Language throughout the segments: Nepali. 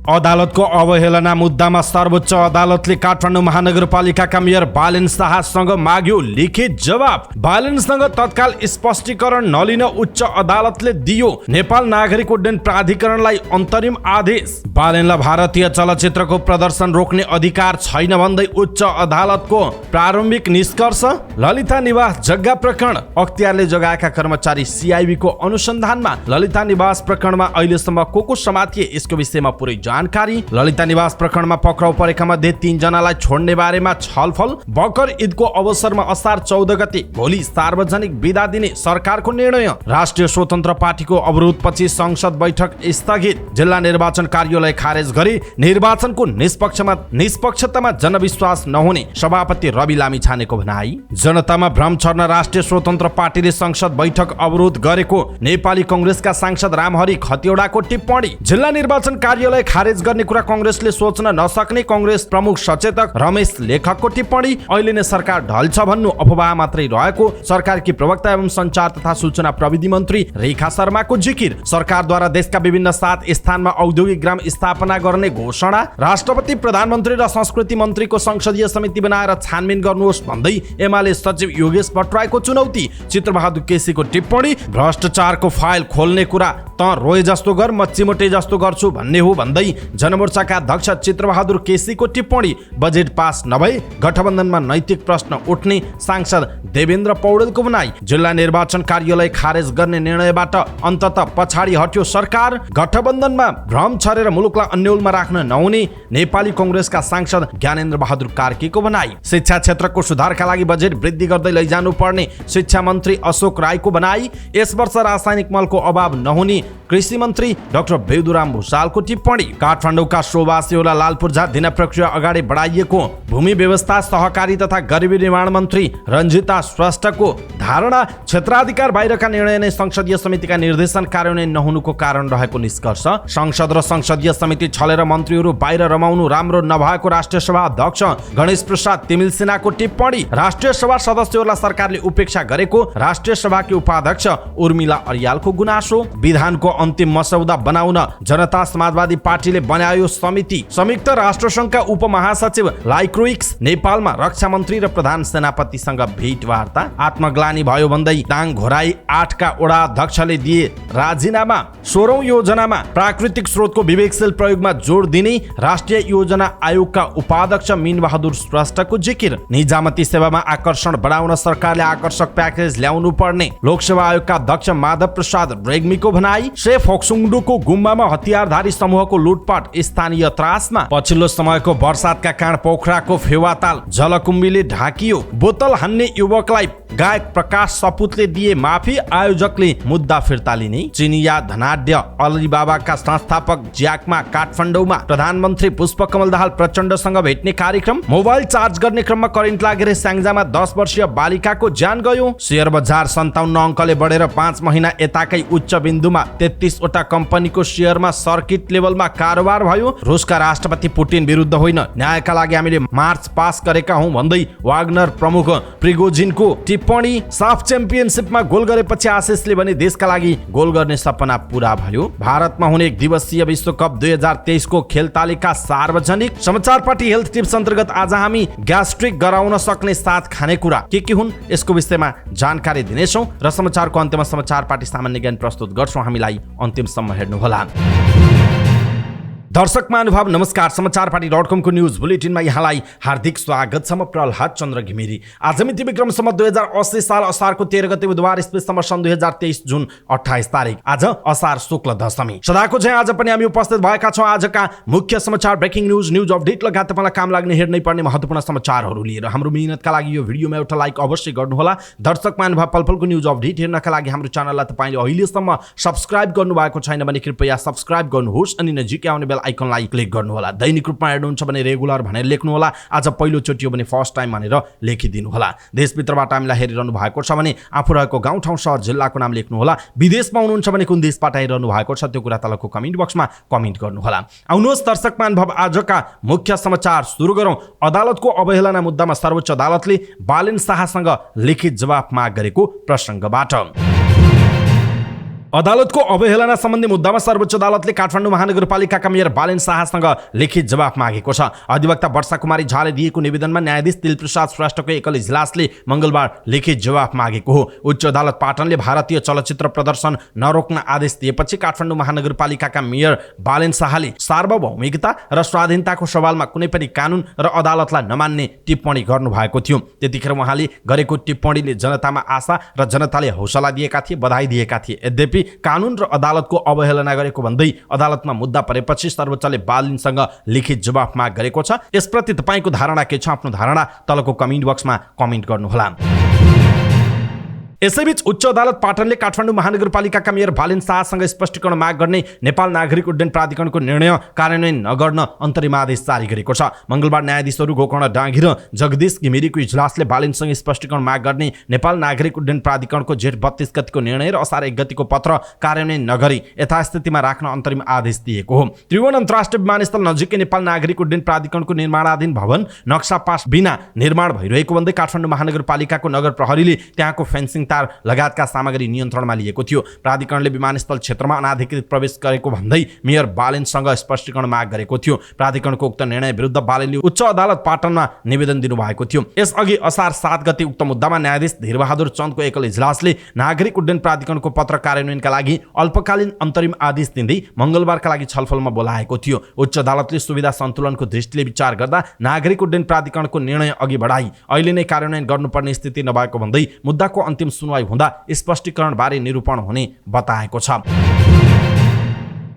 अदालतको अवहेलना मुद्दामा सर्वोच्च अदालतले काठमाडौँ महानगरपालिकाका मेयर बालेन शाहसँग माग्यो लिखित जवाब। बालेनसँग तत्काल स्पष्टीकरण नलिन उच्च अदालतले दियो नेपाल नागरिक उड्डयन प्राधिकरणलाई अन्तरिम आदेश। बालेनलाई भारतीय चलचित्रको प्रदर्शन रोक्ने अधिकार छैन भन्दै उच्च अदालतको प्रारम्भिक निष्कर्ष। ललिता निवास जग्गा प्रकरण अख्तियारले जगाएका कर्मचारी सिआइबी को अनुसन्धानमा। ललिता निवास प्रकरणमा अहिलेसम्म को समातिए यसको विषयमा पुरै जानकारी। ललिता निवास प्रकरणमा पक्राउ परेका मध्ये 3 जनालाई छोड्ने बारेमा छलफल। बकर ईदको अवसरमा असार 14 गते भोलि सार्वजनिक बिदा दिने सरकारको निर्णय। राष्ट्रिय स्वतन्त्र पार्टीको अवरोधपछि संसद बैठक स्थगित। जिल्ला निर्वाचन कार्यालय खारेज गरी निर्वाचनको निष्पक्षतामा जनविश्वास नहुने सभापति रवि लामिछानेको भनाई। जनतामा भ्रम छर्न राष्ट्रिय स्वतन्त्र पार्टीले संसद बैठक अवरोध गरेको नेपाली कांग्रेसका सांसद रामहरि खतिवडाको टिप्पणी। जिल्ला निर्वाचन कार्यालय खारेज गर्ने कुरा कांग्रेसले सोच्न नसक्ने कांग्रेस प्रमुख सचेतक रमेश लेखकको टिप्पणी। अहिले नै सरकार ढल्छ भन्नु अफवाह मात्रै रहेको सरकारकी प्रवक्ता एवं संचार तथा सूचना प्रविधि मन्त्री रेखा शर्माको जिकिर। सरकारद्वारा देशका विभिन्न 7 स्थानमा औद्योगिक ग्राम स्थापना गर्ने घोषणा। राष्ट्रपति प्रधानमन्त्री र संस्कृति मन्त्रीको संसदीय समिति बनाएर छानबिन गर्नुहोस् भन्दै एमाले सचिव योगेश भट्टराईको चुनौती। चित्रबहादुर केसीको टिप्पणी। भ्रष्टाचारको फाइल खोल्ने कुरा त रोए जस्तो गर म चिमोटे जस्तो गर्छु भन्ने हो भन्दै जनमोर्चाका अध्यक्ष चित्रबहादुर केसीको टिप्पणी। बजेट पास नभई गठबन्धनमा नैतिक प्रश्न उठ्ने सांसद देवेन्द्र पौडेलको भनाई। जिल्ला निर्वाचन कार्यालय खारेज गर्ने निर्णयबाट अन्ततः पछाडि हट्यो सरकार। गठबन्धनमा भ्रम छरेर मुलुकलाई अन्यलमा राख्न नहुने नेपाली कांग्रेसका सांसद ज्ञानेन्द्र बहादुर कार्कीको भनाई। शिक्षा क्षेत्रको सुधारका लागि बजेट वृद्धि गर्दै लैजानु पर्ने शिक्षा मन्त्री अशोक राईको भनाई। यस वर्ष रासायनिक मलको अभाव नहुने कृषि मन्त्री डाक्टर बेदुराम भुसालको टिप्पणी। काठमाडौँका शोभासियोला लालपुरझा दिन प्रक्रिया अगाडि बढाइएको भूमि व्यवस्था सहकारी तथा गरिबी निर्माण मन्त्री रञ्जिता श्रेष्ठको धारणा। क्षेत्राधिकार बाहिरका निर्णय नै संसदीय समितिका निर्देशन कार्यान्वयन नहुनुको कारण रहेको निष्कर्ष। संसद र संसदीय समिति छलेर मन्त्रीहरू बाहिर रमाउनु राम्रो नभएको राष्ट्रिय सभा अध्यक्ष गणेश प्रसाद तिमिल सिन्हाको टिप्पणी। राष्ट्रिय सभा सदस्यहरूलाई सरकारले उपेक्षा गरेको राष्ट्रिय सभाकी उपाध्यक्ष उर्मिला अर्यालको गुनासो। विधानको अन्तिम मसौदा बनाउन जनता समाजवादी पार्टीले बनायो समिति। संयुक्त राष्ट्र संघका उपमहासचिव लाइक्रोइक्स नेपालमा रक्षा मन्त्री र प्रधान सेनापतिसँग भेटवार्ता। आत्मग्लानी भयो भन्दै दाङ घोराई 8 का वडा अध्यक्षले दिए राजीनामा। 16औं योजनामा प्राकृतिक स्रोतको विवेकशील प्रयोगमा जोड दिने राष्ट्रिय योजना आयोगका उपाध्यक्ष मीनबहादुर श्रेष्ठको जिकिर। निजामती सेवामा आकर्षण बढाउन सरकारले आकर्षक प्याकेज ल्याउनु पर्ने लोकसेवा आयोगका अध्यक्ष माधव प्रसाद रेग्मीको भनाई। शेफ होक्सुङडुको गुम्बामा हतियारधारी समूहको लुटपाट स्थानीय त्रासमा। पछिल्लो समयको वर्षातका कारण पोखराको फेवाताल जलकुम्बीले ढाकियो। बोतल हान्ने युवकलाई गायक प्रकाश सपुतले दिए माफी। आयोजकले मुद्दा फिर्ता लिने। चिनिया धनाढ्य अलिबाबाका संस्थापक ज्याकमा काठमाडौँमा प्रधानमन्त्री पुष्पकमल दाहाल प्रचण्डसँग भेट्ने कार्यक्रम। मोबाइल चार्ज गर्ने क्रममा करेन्ट लागेर स्याङ्जामा 10 वर्षीय बालिकाको ज्यान गयो। शेयर बजार 57 अङ्कले बढेर 5 महिना यताकै उच्च बिन्दुमा 33 वटा कम्पनीको शेयरमा सर्किट लेभलमा कारोबार भयो। रुसका राष्ट्रपति पुटिन विरुद्ध होइन न्यायका लागि हामीले मार्च पास गरेका हौं भन्दै वाग्नर प्रमुख प्रिगोजिनको टिप्पणी। साफ च्याम्पियनशिपमा गोल गरेपछि आशिषले भने देशका लागि गोल गर्ने सपना पूरा भयो। भारतमा हुने 1 दिवसीय विश्वकप 2023 को खेल तालिका सार्वजनिक। समाचार पार्टी हेल्थ टिप्स अन्तर्गत आज हामी ग्यास्ट्रिक गराउन सक्ने 7 खानेकुरा के हुन् यसको विषयमा जानकारी दिनेछौँ र समाचारको अन्त्यमा समाचार पार्टी सामान्य ज्ञान प्रस्तुत गर्छौँ। हामीलाई अन्तिमसम्म हेर्नुहोला। दर्शक महानुभाव नमस्कार। समाचार पार्टी.com को न्यूज बुलेटिनमा यहाँलाई हार्दिक स्वागत छ। म प्रहलाद चन्द्र घिमिरे। आज मिति विक्रम सम्वत 2080 साल असारको 13 गते बुधबार स्पेसम्म सन् 2023 जुन 28 तारिक। आज असार शुक्ल दशमी। सदाको चाहिँ आज पनि हामी उपस्थित भएका छौँ आजका मुख्य समाचार, ब्रेकिङ न्यूज अपडेट लगायत तपाईँलाई काम लाग्ने हेर्नै पर्ने महत्त्वपूर्ण समाचारहरू लिएर। हाम्रो मेहनतका लागि यो भिडियोमा एउटा लाइक अवश्य गर्नुहोला। दर्शक महानुभाव पलपलको न्यूज अपडेट हेर्नका लागि हाम्रो च्यानललाई तपाईँले अहिलेसम्म सब्स्क्राइब गर्नुभएको छैन भने कृपया सब्स्क्राइब गर्नुहोस् अनि नजिकै आउने बेल आइकनलाई क्लिक गर्नुहोला। दैनिक रूपमा हेर्नुहुन्छ भने रेगुलर भनेर लेख्नुहोला। आज पहिलो चोटि हो भने फर्स्ट टाइम भनेर लेखिदिनुहोला। देशभित्रबाट हामीलाई हेरिरहनु भएको छ भने आफू रहेको गाउँ ठाउँ सहर जिल्लाको नाम लेख्नुहोला। विदेशमा हुनुहुन्छ भने कुन देशबाट हेरिरहनु भएको छ त्यो कुरा तलको कमेन्ट बक्समा कमेन्ट गर्नुहोला। आउनुहोस् दर्शक महानुभाव आजका मुख्य समाचार सुरु गरौँ। अदालतको अवहेलना मुद्दामा सर्वोच्च अदालतले बालेन शाहसँग लिखित जवाफ माग गरेको प्रसङ्गबाट। अदालतको अवहेलना सम्बन्धी मुद्दामा सर्वोच्च अदालतले काठमाडौँ महानगरपालिकाका मेयर बालेन शाहसँग लिखित जवाफ मागेको छ। अधिवक्ता वर्षा कुमारी झाले दिएको निवेदनमा न्यायाधीश तिलप्रसाद श्रेष्ठको एकल इजलासले मंगलबार लिखित जवाफ मागेको हो। उच्च अदालत पाटनले भारतीय चलचित्र प्रदर्शन नरोक्न आदेश दिएपछि काठमाडौँ महानगरपालिकाका मेयर बालेन शाहले सार्वभौमिकता र स्वाधीनताको सवालमा कुनै पनि कानुन र अदालतलाई नमान्ने टिप्पणी गर्नुभएको थियो। त्यतिखेर उहाँले गरेको टिप्पणीले जनतामा आशा र जनताले हौसला दिएका थिए, बधाई दिएका थिए। यद्यपि कानुन र अदालतको अवहेलना गरेको भन्दै अदालतमा मुद्दा परेपछि सर्वोच्चले बालेनसँग लिखित जवाफ माग गरेको छ। यसप्रति तपाईको धारणा के छ? आफ्नो धारणा तलको कमेन्ट बक्समा कमेन्ट गर्नुहोला। यसैबीच उच्च अदालत पाटनले काठमाडौँ महानगरपालिकाका मेयर बालेन शाहसँग स्पष्टीकरण माग गर्ने नेपाल नागरिक उड्डयन प्राधिकरणको निर्णय कार्यान्वयन नगर्न अन्तरिम आदेश जारी गरेको छ। मंगलबार न्यायाधीशहरू गोकर्ण डाँगी र जगदीश घिमिरेको इजलासले बालेनसँग स्पष्टीकरण माग गर्ने नेपाल नागरिक उड्डयन प्राधिकरणको जेठ 32 गतिको निर्णय र असार 1 गतिको पत्र कार्यान्वयन नगरी यथास्थितिमा राख्न अन्तरिम आदेश दिएको हो। त्रिभुवन अन्तर्राष्ट्रिय विमानस्थल नजिकै नेपाल नागरिक उड्डयन प्राधिकरणको निर्माणाधीन भवन नक्सा पास बिना निर्माण भइरहेको भन्दै काठमाडौँ महानगरपालिकाको नगर प्रहरीले त्यहाँको फेन्सिङ तार लगायतका सामग्री नियन्त्रणमा लिएको थियो। प्राधिकरणले विमानस्थल क्षेत्रमा अनाधिकृत प्रवेश गरेको भन्दै मेयर बालेनसँग स्पष्टीकरण माग गरेको थियो। प्राधिकरणको उक्त निर्णय विरुद्ध बालेनले उच्च अदालत पाटनमा निवेदन दिनुभएको थियो। यसअघि असार 7 गते उक्त मुद्दामा न्यायाधीश धीरबहादुर चन्दको एकल इजलासले नागरिक उड्डयन प्राधिकरणको पत्र कार्यान्वयनका लागि अल्पकालीन अन्तरिम आदेश दिँदै मंगलबारका लागि छलफलमा बोलाएको थियो। उच्च अदालतले सुविधा सन्तुलनको दृष्टिले विचार गर्दा नागरिक उड्डयन प्राधिकरणको निर्णय अघि बढाई अहिले नै कार्यान्वयन गर्नुपर्ने स्थिति नभएको भन्दै मुद्दाको अन्तिम सुनवाई हुँदा स्पष्टीकरणबारे निरूपण हुने बताएको छ।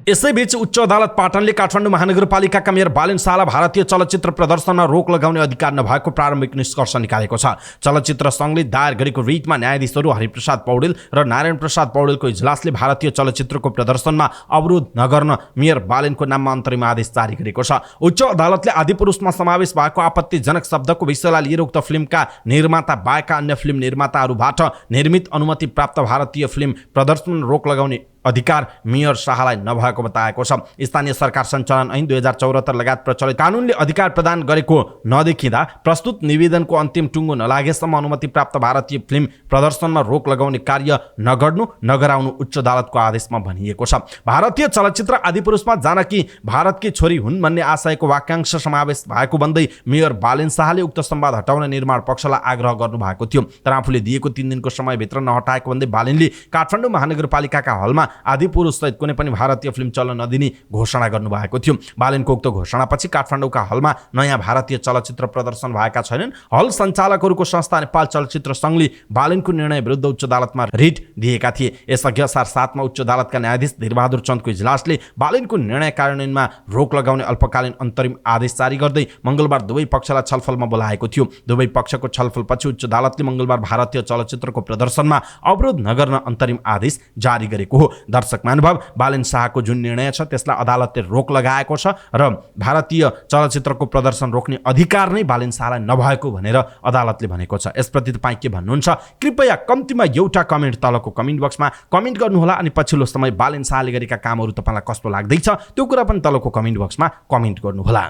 यसैबीच उच्च अदालत पाटनले काठमाडौँ महानगरपालिकाका मेयर बालेन शाहलाई भारतीय चलचित्र प्रदर्शनमा रोक लगाउने अधिकार नभएको प्रारम्भिक निष्कर्ष निकालेको छ। चलचित्र संघले दायर गरेको रिटमा न्यायाधीशहरू हरिप्रसाद पौडेल र नारायण प्रसाद पौडेलको इजलासले भारतीय चलचित्रको प्रदर्शनमा अवरोध नगर्न मेयर बालेनको नाममा अन्तरिम आदेश जारी गरेको छ। उच्च अदालतले आदिपुरुषमा समावेश भएको आपत्तिजनक शब्दको विषयलाई लिएर उक्त फिल्मका निर्माता बाहेकका अन्य फिल्म निर्माताहरूबाट निर्मित अनुमति प्राप्त भारतीय फिल्म प्रदर्शनमा रोक लगाउने अधिकार मेयर शाहलाई नभएको बताएको छ। स्थानीय सरकार सञ्चालन ऐन 2074 लगायत प्रचलित कानुनले अधिकार प्रदान गरेको नदेखिँदा प्रस्तुत निवेदनको अन्तिम टुङ्गो नलागेसम्म अनुमति प्राप्त भारतीय फिल्म प्रदर्शनमा रोक लगाउने कार्य नगराउनु उच्च अदालतको आदेशमा भनिएको छ। भारतीय चलचित्र आदिपुरुषमा जानकी भारतकी छोरी हुन् भन्ने आशयको वाक्यांश समावेश भएको भन्दै मेयर बालेन शाहले उक्त संवाद हटाउन निर्माण पक्षलाई आग्रह गर्नुभएको थियो। तर आफूले दिएको 3 दिनको समयभित्र नहटाएको भन्दै बालेनले काठमाडौँ महानगरपालिकाका हलमा आदिपुरुष सहित कुनै पनि भारतीय फिल्म चल्न नदिने घोषणा गर्नुभएको थियो। बालेनको उक्त घोषणापछि काठमाडौँका हलमा नयाँ भारतीय चलचित्र प्रदर्शन भएका छैनन्। हल सञ्चालकहरूको संस्था नेपाल चलचित्र संघले बालेनको निर्णय विरुद्ध उच्च अदालतमा रिट दिएका थिए। यसअघि असार 7 मा उच्च अदालतका न्यायाधीश धीरबहादुर चन्दको इजलासले बालेनको निर्णय कार्यान्वयनमा रोक लगाउने अल्पकालीन अन्तरिम आदेश जारी गर्दै मंगलबार दुवै पक्षलाई छलफलमा बोलाएको थियो। दुवै पक्षको छलफलपछि उच्च अदालतले मंगलबार भारतीय चलचित्रको प्रदर्शनमा अवरोध नगर्न अन्तरिम आदेश जारी गरेको हो। दर्शक महानुभाव, बालेन शाहको जुन निर्णय छ त्यसलाई अदालतले रोक लगाएको छ र भारतीय चलचित्रको प्रदर्शन रोक्ने अधिकार नै बालेन शाहलाई नभएको भनेर अदालतले भनेको छ। यसप्रति तपाईँ के भन्नुहुन्छ? कृपया कम्तीमा एउटा कमेन्ट तलको कमेन्ट बक्समा कमेन्ट गर्नुहोला। अनि पछिल्लो समय बालेन शाहले गरेका कामहरू तपाईँलाई कस्तो लाग्दैछ त्यो कुरा पनि तलको कमेन्ट बक्समा कमेन्ट गर्नुहोला।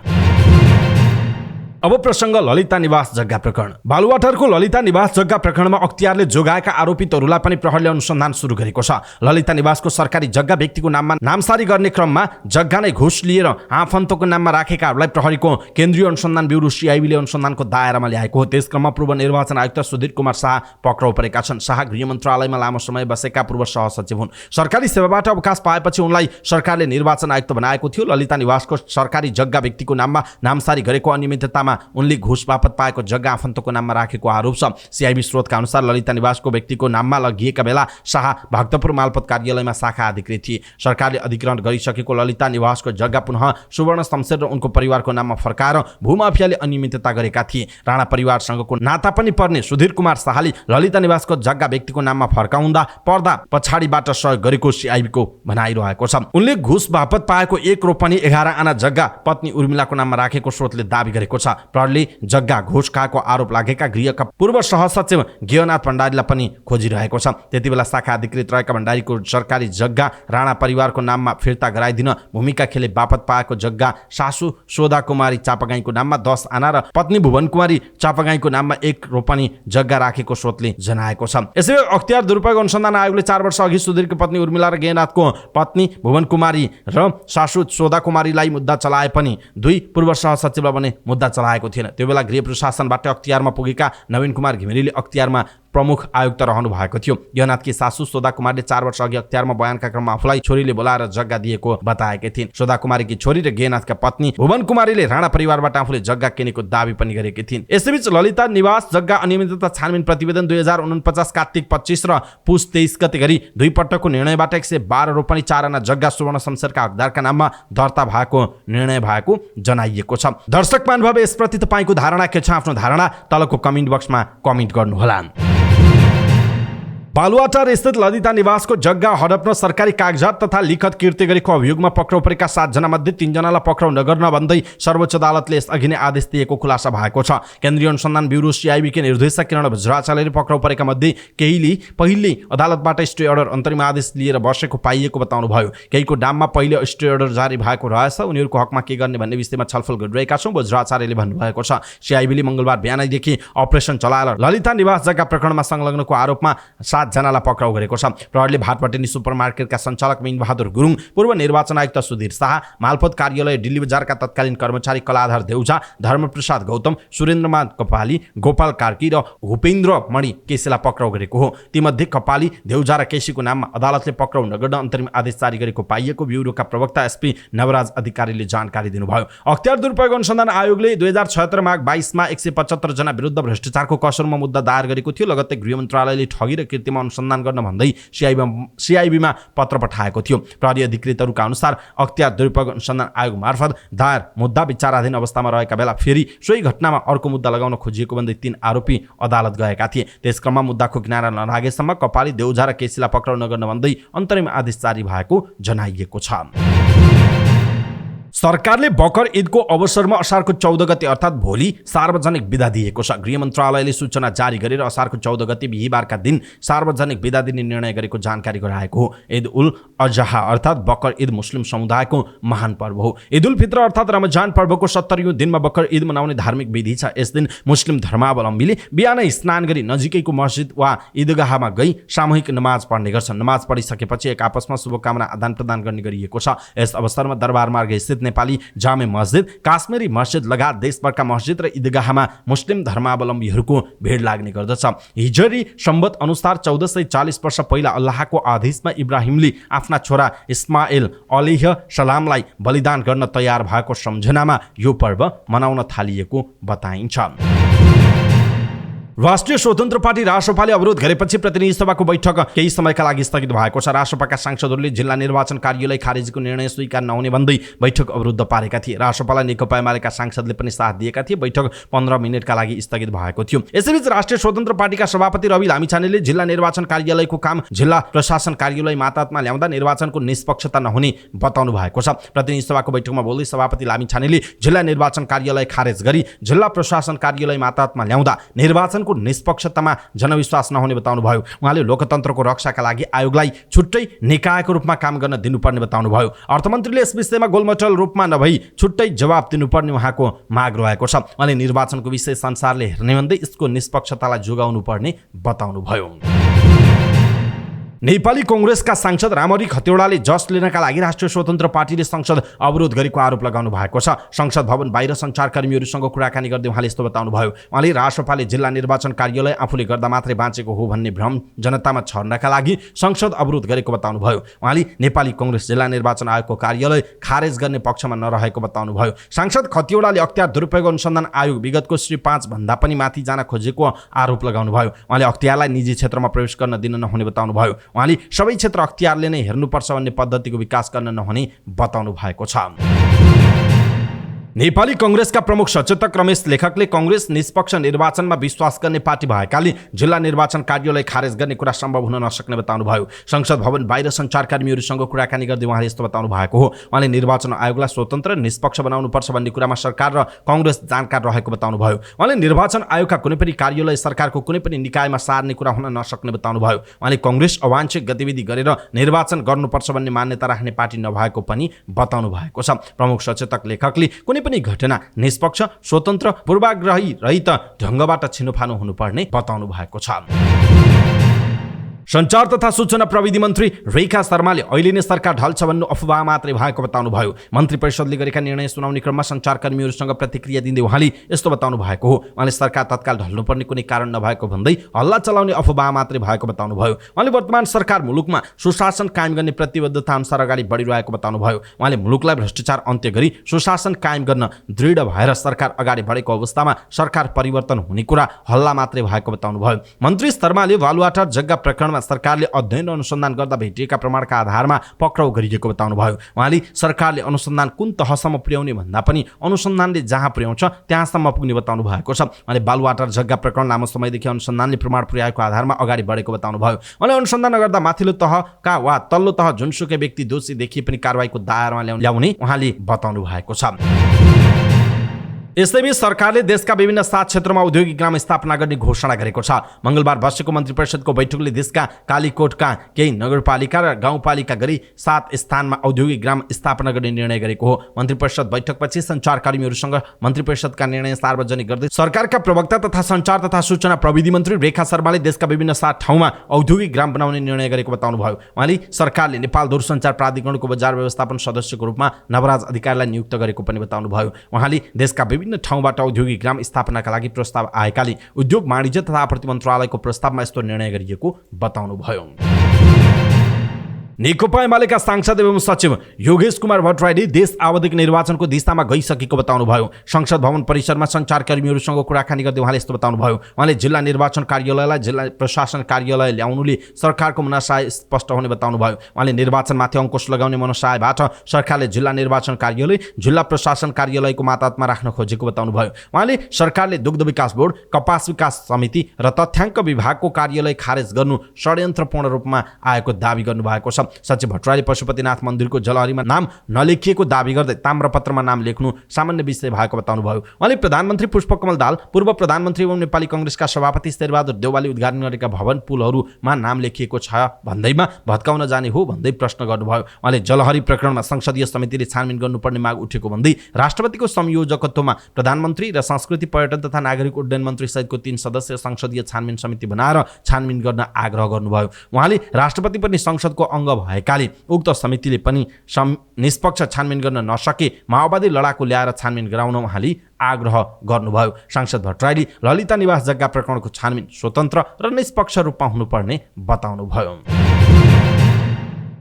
अब प्रसङ्ग ललिता निवास जग्गा प्रकरण। बालुवाटारको ललिता निवास जग्गा प्रकरणमा अख्तियारले जोगाएका आरोपितहरूलाई पनि प्रहरीले अनुसन्धान सुरु गरेको छ। ललिता निवासको सरकारी जग्गा व्यक्तिको नाममा नामसारी गर्ने क्रममा जग्गा नै घुस लिएर आफन्तको नाममा राखेकाहरूलाई प्रहरीको केन्द्रीय अनुसन्धान ब्युरो सीआईबीले अनुसन्धानको दायरामा ल्याएको हो। त्यस क्रममा पूर्व निर्वाचन आयुक्त सुधीर कुमार शाह पक्राउ परेका छन्। शाह गृह मन्त्रालयमा लामो समय बसेका पूर्व सहसचिव हुन्। सरकारी सेवाबाट अवकाश पाएपछि उनलाई सरकारले निर्वाचन आयुक्त बनाएको थियो। ललिता निवासको सरकारी जग्गा व्यक्तिको नाममा नामसारी गरेको अनियमिततामा उनले घुस बापत पाएको जग्गा आफन्तको नाममा राखेको आरोप छ। सीआईबी स्रोतका अनुसार ललिता निवासको व्यक्तिको नाममा लगिएका बेला शाह भक्तपुर मालपोत कार्यालयमा शाखा अधिकृत थिए। सरकारले अधिग्रहण गरिसकेको ललिता निवासको जग्गा पुनः सुवर्ण शमशेर र उनको परिवारको नाममा फर्काएर भूमाफियाले अनियमितता गरेका थिए। राणा परिवारसँगको नाता पनि पर्ने सुधीर कुमार शाहले ललिता निवासको जग्गा व्यक्तिको नाममा फर्काउँदा पर्दा पछाडिबाट सहयोग गरेको सीआईबीको भनाइरहेको छ। उनले घुस बापत पाएको 1 रोपनी 11 आना जग्गा पत्नी उर्मिलाको नाममा राखेको स्रोतले दाबी गरेको छ। प्रहरीले जग्गा घुस खाएको आरोप लागेका गृहका पूर्व सहसचिव गेयनाथ भण्डारीलाई पनि खोजिरहेको छ। त्यतिबेला शाखा अधिकृत रहेका भण्डारीको सरकारी जग्गा राणा परिवारको नाममा फिर्ता गराइदिन भूमिका खेले बापत पाएको जग्गा सासू सोधा कुमारी चापागाईको नाममा 10 आना र पत्नी भुवन कुमारी चापागाईको नाममा 1 रोपनी जग्गा राखेको स्रोतले जनाएको छ। यसैबीच अख्तियार दुरुपयोग अनुसन्धान आयोगले 4 वर्ष अघि सुधीरको पत्नी उर्मिला र गेयनाथको पत्नी भुवन कुमारी र सासू सोधा कुमारीलाई मुद्दा चलाए पनि 2 पूर्व सहसचिवलाई भने मुद्दा चलाएको थिएन। त्यो बेला गृह प्रशासनबाट अख्तियारमा पुगेका नवीन कुमार घिमिरेले अख्तियारमा प्रमुख आयुक्त रहनु भएको थियो। गेयनाथकी सासू सोधा कुमारले 4 वर्ष अघि अख्तियारमा बयानका क्रममा आफूलाई छोरीले बोलाएर जग्गा दिएको बताएकी थिइन्। सोधा कुमारीकी छोरी र गेयनाथका पत्नी भुवन कुमारीले राणा परिवारबाट आफूले जग्गा किनेको दाबी पनि गरेकी थिइन्। यसैबीच ललिता निवास जग्गा अनियमितता छानबिन प्रतिवेदन 2049 कार्तिक 25 र पुस 23 गते गरी 2 पटकको निर्णयबाट 112 रोपनी 4 आना जग्गा सुवर्ण शमशेरका हकदारका नाममा दर्ता भएको निर्णय भएको जनाइएको छ। दर्शक महानुभाव, यसप्रति तपाईँको धारणा के छ? आफ्नो धारणा तलको कमेन्ट बक्समा कमेन्ट गर्नुहोला। बालुवाटार स्थित ललिता निवासको जग्गा हडप्न सरकारी कागजात तथा लिखत किर्ती गरेको अभियोगमा पक्राउ परेका 7 जना मध्ये 3 जनालाई पक्राउ नगर्न भन्दै सर्वोच्च अदालतले यसअघि नै आदेश दिएको खुलासा भएको छ। केन्द्रीय अनुसन्धान ब्युरो CIB के निर्देशक किरण बज्राचार्यले पक्राउ परेका मध्ये केहीले पहिले अदालतबाट स्टे अर्डर अन्तरिम आदेश लिएर बसेको पाइएको बताउनुभयो। केहीको नाममा पहिले स्टे अर्डर जारी भएको रहेछ। उनीहरूको हकमा के गर्ने भन्ने विषयमा छलफल गरिरहेका छौँ, बज्राचार्यले भन्नुभएको छ। CIB ले मंगलबार बिहानैदेखि अपरेसन चलाएर ललिता निवास जग्गा प्रकरणमा संलग्नको आरोपमा 7 जनालाई पक्राउ गरेको छ। प्रहरीले भाटपटेनी सुपरमार्केटका सञ्चालक मीनबहादुर गुरुङ, पूर्व निर्वाचन आयुक्त सुधीर शाह, मालपोत कार्यालय दिल्ली बजारका तत्कालीन कर्मचारी कलाधर देउजा, धर्मप्रसाद गौतम, सुरेन्द्रमान कपाली, गोपाल कार्की र भूपेन्द्र मणि केसीलाई पक्राउ गरेको हो। तीमध्ये कपाली, देउजा र केसीको नाममा अदालतले पक्राउ नगर्न अन्तरिम आदेश जारी गरेको पाइएको ब्युरोका प्रवक्ता SP नवराज अधिकारीले जानकारी दिनुभयो। अख्तियार दुरुपयोग अनुसन्धान आयोगले 2076 माघ 22 मा 175 जना विरुद्ध भ्रष्टाचारको कसरमा मुद्दा दायर गरेको थियो। लगत्तै गृह मन्त्रालयले ठगी र कृत्रिम अनुसन्धान गर्न भन्दै CIB मा पत्र पठाएको थियो। प्रहरी अधिकृतहरूका अनुसार अख्तियार दुरुपयोग अनुसन्धान आयोग मार्फत दायर मुद्दा विचाराधीन अवस्थामा रहेका बेला फेरि सोही घटनामा अर्को मुद्दा लगाउन खोजिएको भन्दै 3 आरोपी अदालत गएका थिए। त्यसक्रममा मुद्दाको किनारा नलागेसम्म कपाली, देउजा र केसीलाई पक्राउ नगर्न भन्दै अन्तरिम आदेश जारी भएको जनाइएको छ। सरकारले बकर ईदको अवसरमा असारको 14 गते अर्थात् भोलि सार्वजनिक बिदा दिएको छ। गृह मन्त्रालयले सूचना जारी गरेर असारको 14 गते बिहीबारका दिन सार्वजनिक बिदा दिने निर्णय गरेको जानकारी गराएको हो। ईद उल अजहा अर्थात् बकर ईद मुस्लिम समुदायको महान पर्व हो। ईद उल फित्र अर्थात् रमजान पर्वको 70औं दिनमा बकर ईद मनाउने धार्मिक विधि छ। यस दिन मुस्लिम धर्मावलम्बीले बिहानै स्नान गरी नजिकैको मस्जिद वा ईदगाहमा गई सामूहिक नमाज पढ्ने गर्छन्। नमाज पढिसकेपछि एक आपसमा शुभकामना आदान प्रदान गर्ने गरिएको छ। यस अवसरमा दरबार मार्ग स्थित नेपाली जामे मस्जिद, काश्मीरी मस्जिद लगायत देशभरका मस्जिद र ईदगाहमा मुस्लिम धर्मावलम्बीहरूको भिड लाग्ने गर्दछ। हिजरी सम्बत अनुसार 1440 वर्ष पहिला अल्लाहको आदेशमा इब्राहिमले आफ्ना छोरा इस्माइल अलैहि सलामलाई बलिदान गर्न तयार भएको सम्झनामा यो पर्व मनाउन थालिएको बताइन्छ। राष्ट्रिय स्वतन्त्र पार्टी रासपाले अवरोध गरेपछि प्रतिनिधि सभाको बैठक केही समयका लागि स्थगित भएको छ। रासपाका सांसदहरूले जिल्ला निर्वाचन कार्यालय खारेजीको निर्णय स्वीकार नहुने भन्दै बैठक अवरुद्ध पारेका थिए। रासपालाई नेकपा एमालेका सांसदले पनि साथ दिएका थिए। बैठक 15 मिनेटका लागि स्थगित भएको थियो। यसैबीच राष्ट्रिय स्वतन्त्र पार्टीका सभापति रवि लामिछानेले जिल्ला निर्वाचन कार्यालयको काम जिल्ला प्रशासन कार्यालय मातहतमा ल्याउँदा निर्वाचनको निष्पक्षता नहुने बताउनु भएको छ। प्रतिनिधि सभाको बैठकमा बोल्दै सभापति लामिछानेले जिल्ला निर्वाचन कार्यालय खारेज गरी जिल्ला प्रशासन कार्यालय मातहतमा ल्याउँदा निर्वाचन निष्पक्षतामा जनविश्वास नहुने बताउनु भयो। उहाँले लोकतन्त्रको रक्षाका लागि आयोगलाई छुट्टै निकायको रूपमा काम गर्न दिनुपर्ने बताउनु भयो। अर्थमन्त्रीले यस विषयमा गोलमटोल रूपमा नभई छुट्टै जवाब दिनुपर्ने उहाँको माग रहेको छ। उहाँले निर्वाचनको विषय संसारले हेर्ने भन्दै यसको निष्पक्षतालाई जोगाउनु पर्ने बताउनु भयो। नेपाली कांग्रेसका सांसद रामरी खतिवड़ाले जस लिनका लागि राष्ट्रिय स्वतन्त्र पार्टीले संसद अवरोध गरेको आरोप लगाउनु भएको छ। संसद भवन बाहिर सञ्चारकर्मीहरूसँग कुराकानी गर्दै उहाँले यस्तो बताउनु भयो। उहाँले राष्ट्रपाले जिल्ला निर्वाचन कार्यालय आफूले गर्दा मात्रै बाँचेको हो भन्ने भ्रम जनतामा छर्नका लागि संसद अवरोध गरेको बताउनु भयो। उहाँले नेपाली कांग्रेस जिल्ला निर्वाचन आयोगको कार्यालय खारेज गर्ने पक्षमा नरहेको बताउनु भयो। सांसद खतिवड़ाले अख्तियार दुरुपयोग अनुसन्धान आयोग विगतको श्री 5 भन्दा पनि माथि जान खोजेको आरोप लगाउनु भयो। उहाँले अख्तियारलाई निजी क्षेत्रमा प्रवेश गर्न दिन नहुने बताउनु भयो। उहाँले सबै क्षेत्र अख्तियारले नै हेर्नुपर्छ भन्ने पद्धतिको विकास गर्न नहुने बताउनु भएको छ। नेपाली कांग्रेसका प्रमुख सचेतक रमेश लेखकले कांग्रेस निष्पक्ष निर्वाचनमा विश्वास गर्ने पार्टी भएकाले जिल्ला निर्वाचन कार्यालय खारेज गर्ने कुरा सम्भव हुन नसक्ने बताउनुभयो। संसद भवन बाहिर सञ्चारकर्मीहरूसँग कुराकानी गर्दै उहाँले यस्तो बताउनु भएको हो। उहाँले निर्वाचन आयोगलाई स्वतन्त्र निष्पक्ष बनाउनुपर्छ भन्ने कुरामा सरकार र कांग्रेस जानकार रहेको बताउनुभयो। उहाँले निर्वाचन आयोगका कुनै पनि कार्यालय सरकारको कुनै पनि निकायमा सार्ने कुरा हुन नसक्ने बताउनुभयो। उहाँले कांग्रेस अवांछित गतिविधि गरेर निर्वाचन गर्नुपर्छ भन्ने मान्यता राख्ने पार्टी नभएको पनि बताउनु भएको छ। प्रमुख सचेतक लेखकले कुनै पनि घटना निष्पक्ष, स्वतन्त्र, पूर्वाग्रही रहित ढंगबाट छिनोफानो हुनुपर्ने बताउनु भएको छ। सञ्चार तथा सूचना प्रविधि मन्त्री रेखा शर्माले अहिले नै सरकार ढल्छ भन्नु अफवाह मात्रै भएको बताउनुभयो। मन्त्री परिषदले गरेका निर्णय सुनाउने क्रममा सञ्चारकर्मीहरूसँग प्रतिक्रिया दिँदै उहाँले यस्तो बताउनु भएको हो। उहाँले सरकार तत्काल ढल्नुपर्ने कुनै कारण नभएको भन्दै हल्ला चलाउने अफवाह मात्रै भएको बताउनुभयो। उहाँले वर्तमान सरकार मुलुकमा सुशासन कायम गर्ने प्रतिबद्धता अनुसार अगाडि बढिरहेको बताउनुभयो। उहाँले मुलुकलाई भ्रष्टाचार अन्त्य गरी सुशासन कायम गर्न दृढ भएर सरकार अगाडि बढेको अवस्थामा सरकार परिवर्तन हुने कुरा हल्ला मात्रै भएको बताउनुभयो। मन्त्री शर्माले बालुवाटार जग्गा प्रकरणमा सरकारले अध्ययन र अनुसन्धान गर्दा भेटिएका प्रमाणका आधारमा पक्राउ गरिएको बताउनुभयो। उहाँले सरकारले अनुसन्धान कुन तहसम्म पुर्याउने भन्दा पनि अनुसन्धानले जहाँ पुर्याउँछ त्यहाँसम्म पुग्ने बताउनु भएको छ। उहाँले बालुवाटार जग्गा प्रकरण लामो समयदेखि अनुसन्धानले प्रमाण पुर्याएको आधारमा अगाडि बढेको बताउनुभयो। उहाँले अनुसन्धान नगर्दा माथिल्लो तहका वा तल्लो तह जुनसुकै व्यक्ति दोषी देखिए पनि कारबाहीको दायरामा ल्याउने उहाँले बताउनु भएको छ। यसैबीच सरकारले देशका विभिन्न 7 क्षेत्रमा औद्योगिक ग्राम स्थापना गर्ने घोषणा गरेको छ। मंगलबार बसेको मन्त्री परिषदको बैठकले देशका कालीकोटका केही नगरपालिका र गाउँपालिका गरी 7 स्थानमा औद्योगिक ग्राम स्थापना गर्ने निर्णय गरेको हो। मन्त्री परिषद बैठकपछि सञ्चारकर्मीहरूसँग मन्त्री परिषदका निर्णय सार्वजनिक गर्दै सरकारका प्रवक्ता तथा सञ्चार तथा सूचना प्रविधि मन्त्री रेखा शर्माले देशका विभिन्न 7 ठाउँमा औद्योगिक ग्राम बनाउने निर्णय गरेको बताउनुभयो। उहाँले सरकारले नेपाल दूरसञ्चार प्राधिकरणको बजार व्यवस्थापन सदस्यको रूपमा नवराज अधिकारीलाई नियुक्त गरेको पनि बताउनुभयो। उहाँले देशका विभिन्न ठाउँबाट औद्योगिक ग्राम स्थापनाका लागि प्रस्ताव आएकाले उद्योग वाणिज्य तथा आपूर्ति मन्त्रालयको प्रस्तावमा यस्तो निर्णय गरिएको बताउनुभयो। नेकपा एमालेका सांसद एवं सचिव योगेश कुमार भट्टराईले देश आवधिक निर्वाचनको दिशामा गइसकेको बताउनुभयो। संसद भवन परिसरमा सञ्चारकर्मीहरूसँग कुराकानी गर्दै उहाँले यस्तो बताउनुभयो। उहाँले जिल्ला निर्वाचन कार्यालयलाई जिल्ला प्रशासन कार्यालय ल्याउनुले सरकारको मनसाय स्पष्ट हुने बताउनुभयो। उहाँले निर्वाचनमाथि अंकुश लगाउने मनसायबाट सरकारले जिल्ला निर्वाचन कार्यालय, जिल्ला प्रशासन कार्यालयको मातहतमा राख्न खोजेको बताउनुभयो। उहाँले सरकारले दुग्ध विकास बोर्ड, कपास विकास समिति र तथ्याङ्क विभागको कार्यालय खारेज गर्नु षड्यन्त्रपूर्ण रूपमा आएको दावी गर्नुभएको छ। सचिव भट्टराईले पशुपतिनाथ मन्दिरको जलहरीमा नाम नलेखिएको दावी गर्दै ताम्रपत्रमा नाम लेख्नु सामान्य विषय भएको बताउनुभयो। उहाँले प्रधानमन्त्री पुष्पकमल दाहाल, पूर्व प्रधानमन्त्री एवं नेपाली कांग्रेसका सभापति शेरबहादुर देउवाले उद्घाटन गरेका भवन पुलहरूमा नाम लेखिएको छ भन्दैमा भत्काउन जाने हो भन्दै प्रश्न गर्नुभयो। उहाँले जलहरी प्रकरणमा संसदीय समितिले छानबिन गर्नुपर्ने माग उठेको भन्दै राष्ट्रपतिको संयोजकत्वमा प्रधानमन्त्री र संस्कृति, पर्यटन तथा नागरिक उड्डयन मन्त्री सहितको 3 सदस्यीय संसदीय छानबिन समिति बनाएर छानबिन गर्न आग्रह गर्नुभयो। उहाँले राष्ट्रपति पनि संसदको अंग भएकाले उक्त समितिले पनि निष्पक्ष छानबिन गर्न नसके माओवादी लडाकु ल्याएर छानबिन गराउन उहाँले आग्रह गर्नुभयो। सांसद भट्टराईले ललिता निवास जग्गा प्रकरणको छानबिन स्वतन्त्र र निष्पक्ष रूपमा हुनुपर्ने बताउनुभयो।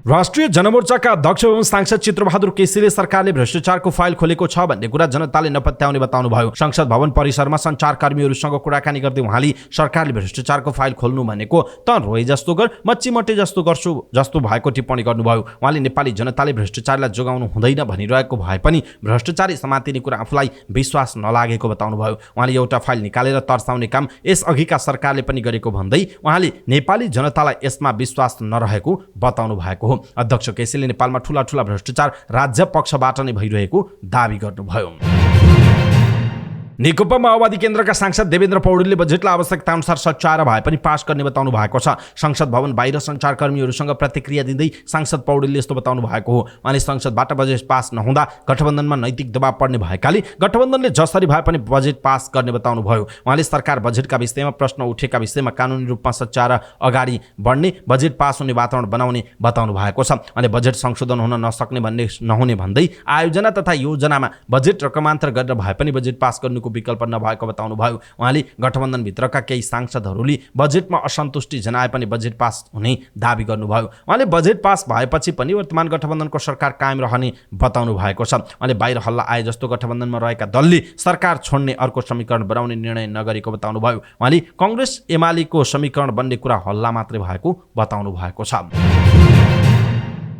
राष्ट्रिय जनमोर्चाका अध्यक्ष एवं सांसद चित्रबहादुर केसीले सरकारले भ्रष्टाचारको फाइल खोलेको छ भन्ने कुरा जनताले नपत्याउने बताउनुभयो। संसद भवन परिसरमा सञ्चारकर्मीहरूसँग कुराकानी गर्दै उहाँले सरकारले भ्रष्टाचारको फाइल खोल्नु भनेको त रोए जस्तो गर मच्ची मटे जस्तो गर्छु जस्तो भएको टिप्पणी गर्नुभयो। उहाँले नेपाली जनताले भ्रष्टाचारलाई जोगाउनु हुँदैन भनिरहेको भए पनि भ्रष्टाचारी समातिने कुरा आफूलाई विश्वास नलागेको बताउनुभयो। उहाँले एउटा फाइल निकालेर तर्साउने काम यसअघिका सरकारले पनि गरेको भन्दै उहाँले नेपाली जनतालाई यसमा विश्वास नरहेको बताउनु भएको हो। अध्यक्ष केसीले नेपालमा ठूला भ्रष्टाचार राज्य पक्षबाट नै भइरहेको दावी गर्नुभयो। नेकपा माओवादी केन्द्रका सांसद देवेन्द्र पौडेलले बजेटलाई आवश्यकता अनुसार सच्याएर भए पनि पास गर्ने बताउनु भएको छ। संसद भवन बाहिर सञ्चारकर्मीहरूसँग प्रतिक्रिया दिँदै सांसद पौडेलले यस्तो बताउनु भएको हो। उहाँले संसदबाट बजेट पास नहुँदा गठबन्धनमा नैतिक दबाव पर्ने भएकाले गठबन्धनले जसरी भए पनि बजेट पास गर्ने बताउनु भयो। उहाँले सरकार बजेटका विषयमा प्रश्न उठेका विषयमा कानुनी रूपमा सच्याएर अगाडि बढ्ने, बजेट पास हुने वातावरण बनाउने बताउनु भएको छ। उहाँले बजेट संशोधन हुन नसक्ने नहुने भन्दै आयोजना तथा योजनामा बजेट रकमान्तर गरेर भए पनि बजेट पास गर्नुको विकल्प नभएको बताउनुभयो। उहाँले गठबन्धनभित्रका केही सांसदहरूले बजेटमा असन्तुष्टि जनाए पनि बजेट पास हुने दावी गर्नुभयो। उहाँले बजेट पास भएपछि पनि वर्तमान गठबन्धनको सरकार कायम रहने बताउनु भएको छ। उहाँले बाहिर हल्ला आए जस्तो गठबन्धनमा रहेका दलले सरकार छोड्ने अर्को समीकरण बनाउने निर्णय नगरेको बताउनुभयो। उहाँले कांग्रेस एमालेको समीकरण बन्ने कुरा हल्ला मात्रै भएको बताउनु भएको छ।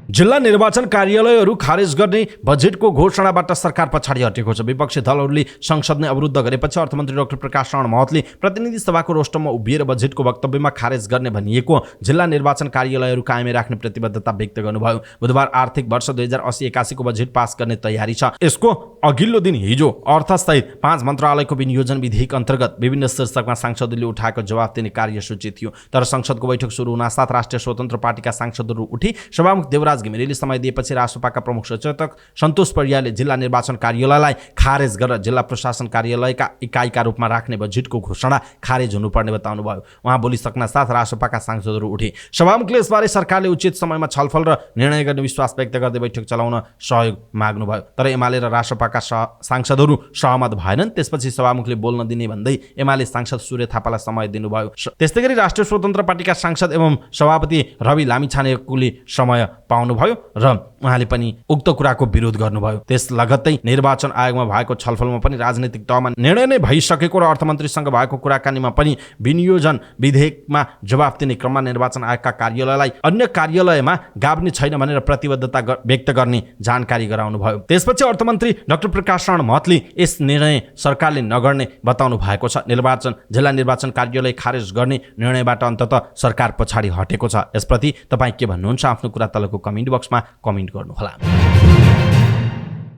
जिल्ला निर्वाचन कार्यालयहरू खारेज गर्ने बजेटको घोषणाबाट सरकार पछाडि हटेको छ। विपक्षी दलहरूले संसद नै अवरुद्ध गरेपछि अर्थमन्त्री डाक्टर प्रकाश शरण महतले प्रतिनिधि सभाको रोस्टरमा उभिएर बजेटको वक्तव्यमा खारेज गर्ने भनिएको जिल्ला निर्वाचन कार्यालयहरू कायमै राख्ने प्रतिबद्धता व्यक्त गर्नुभयो। बुधबार आर्थिक वर्ष 2080-81 को बजेट पास गर्ने तयारी छ। यसको अघिल्लो दिन हिजो अर्थसहित 5 मन्त्रालयको विनियोजन विधेयक अन्तर्गत विभिन्न शीर्षकमा सांसदहरूले उठाएको जवाफ दिने कार्यसूची थियो। तर संसदको बैठक सुरु हुनासाथ राष्ट्रिय स्वतन्त्र पार्टीका सांसदहरू उठी सभामुख देवराज घिमिरेले समय दिएपछि रासोपाका प्रमुख सचेतक सन्तोष परियारले जिल्ला निर्वाचन कार्यालयलाई खारेज गरेर जिल्ला प्रशासन कार्यालयका इकाइका रूपमा राख्ने बजेटको घोषणा खारेज हुनुपर्ने बताउनु भयो। उहाँ बोलिसक्न साथ रासोपाका सांसदहरू उठे। सभामुखले यसबारे सरकारले उचित समयमा छलफल र निर्णय गर्ने विश्वास व्यक्त गर्दै बैठक चलाउन सहयोग माग्नुभयो। तर एमाले र रासोपाका सांसदहरू सहमत भएनन्। त्यसपछि सभामुखले बोल्न दिने भन्दै एमाले सांसद सूर्य थापालाई समय दिनुभयो। त्यस्तै गरी राष्ट्रिय स्वतन्त्र पार्टीका सांसद एवं सभापति रवि लामिछानेले समय पाउनुभयो र उहाँले पनि उक्त कुराको विरोध गर्नुभयो। त्यस लगत्तै निर्वाचन आयोगमा भएको छलफलमा पनि राजनीतिक तहमा निर्णय नै भइसकेको र अर्थमन्त्रीसँग भएको कुराकानीमा पनि विनियोजन विधेयकमा जवाफ दिने क्रममा निर्वाचन आयोगका कार्यालयलाई अन्य कार्यालयमा गाभ्ने छैन भनेर प्रतिबद्धता व्यक्त गर्ने जानकारी गराउनुभयो। त्यसपछि अर्थमन्त्री डाक्टर प्रकाश शरण महतले यस निर्णय सरकारले नगर्ने बताउनु भएको छ। जिल्ला निर्वाचन कार्यालय खारेज गर्ने निर्णयबाट अन्ततः सरकार पछाडि हटेको छ। यसप्रति तपाईँ के भन्नुहुन्छ? आफ्नो कुरा तलको कमेन्ट बक्समा कमेन्ट गर्नुहोला।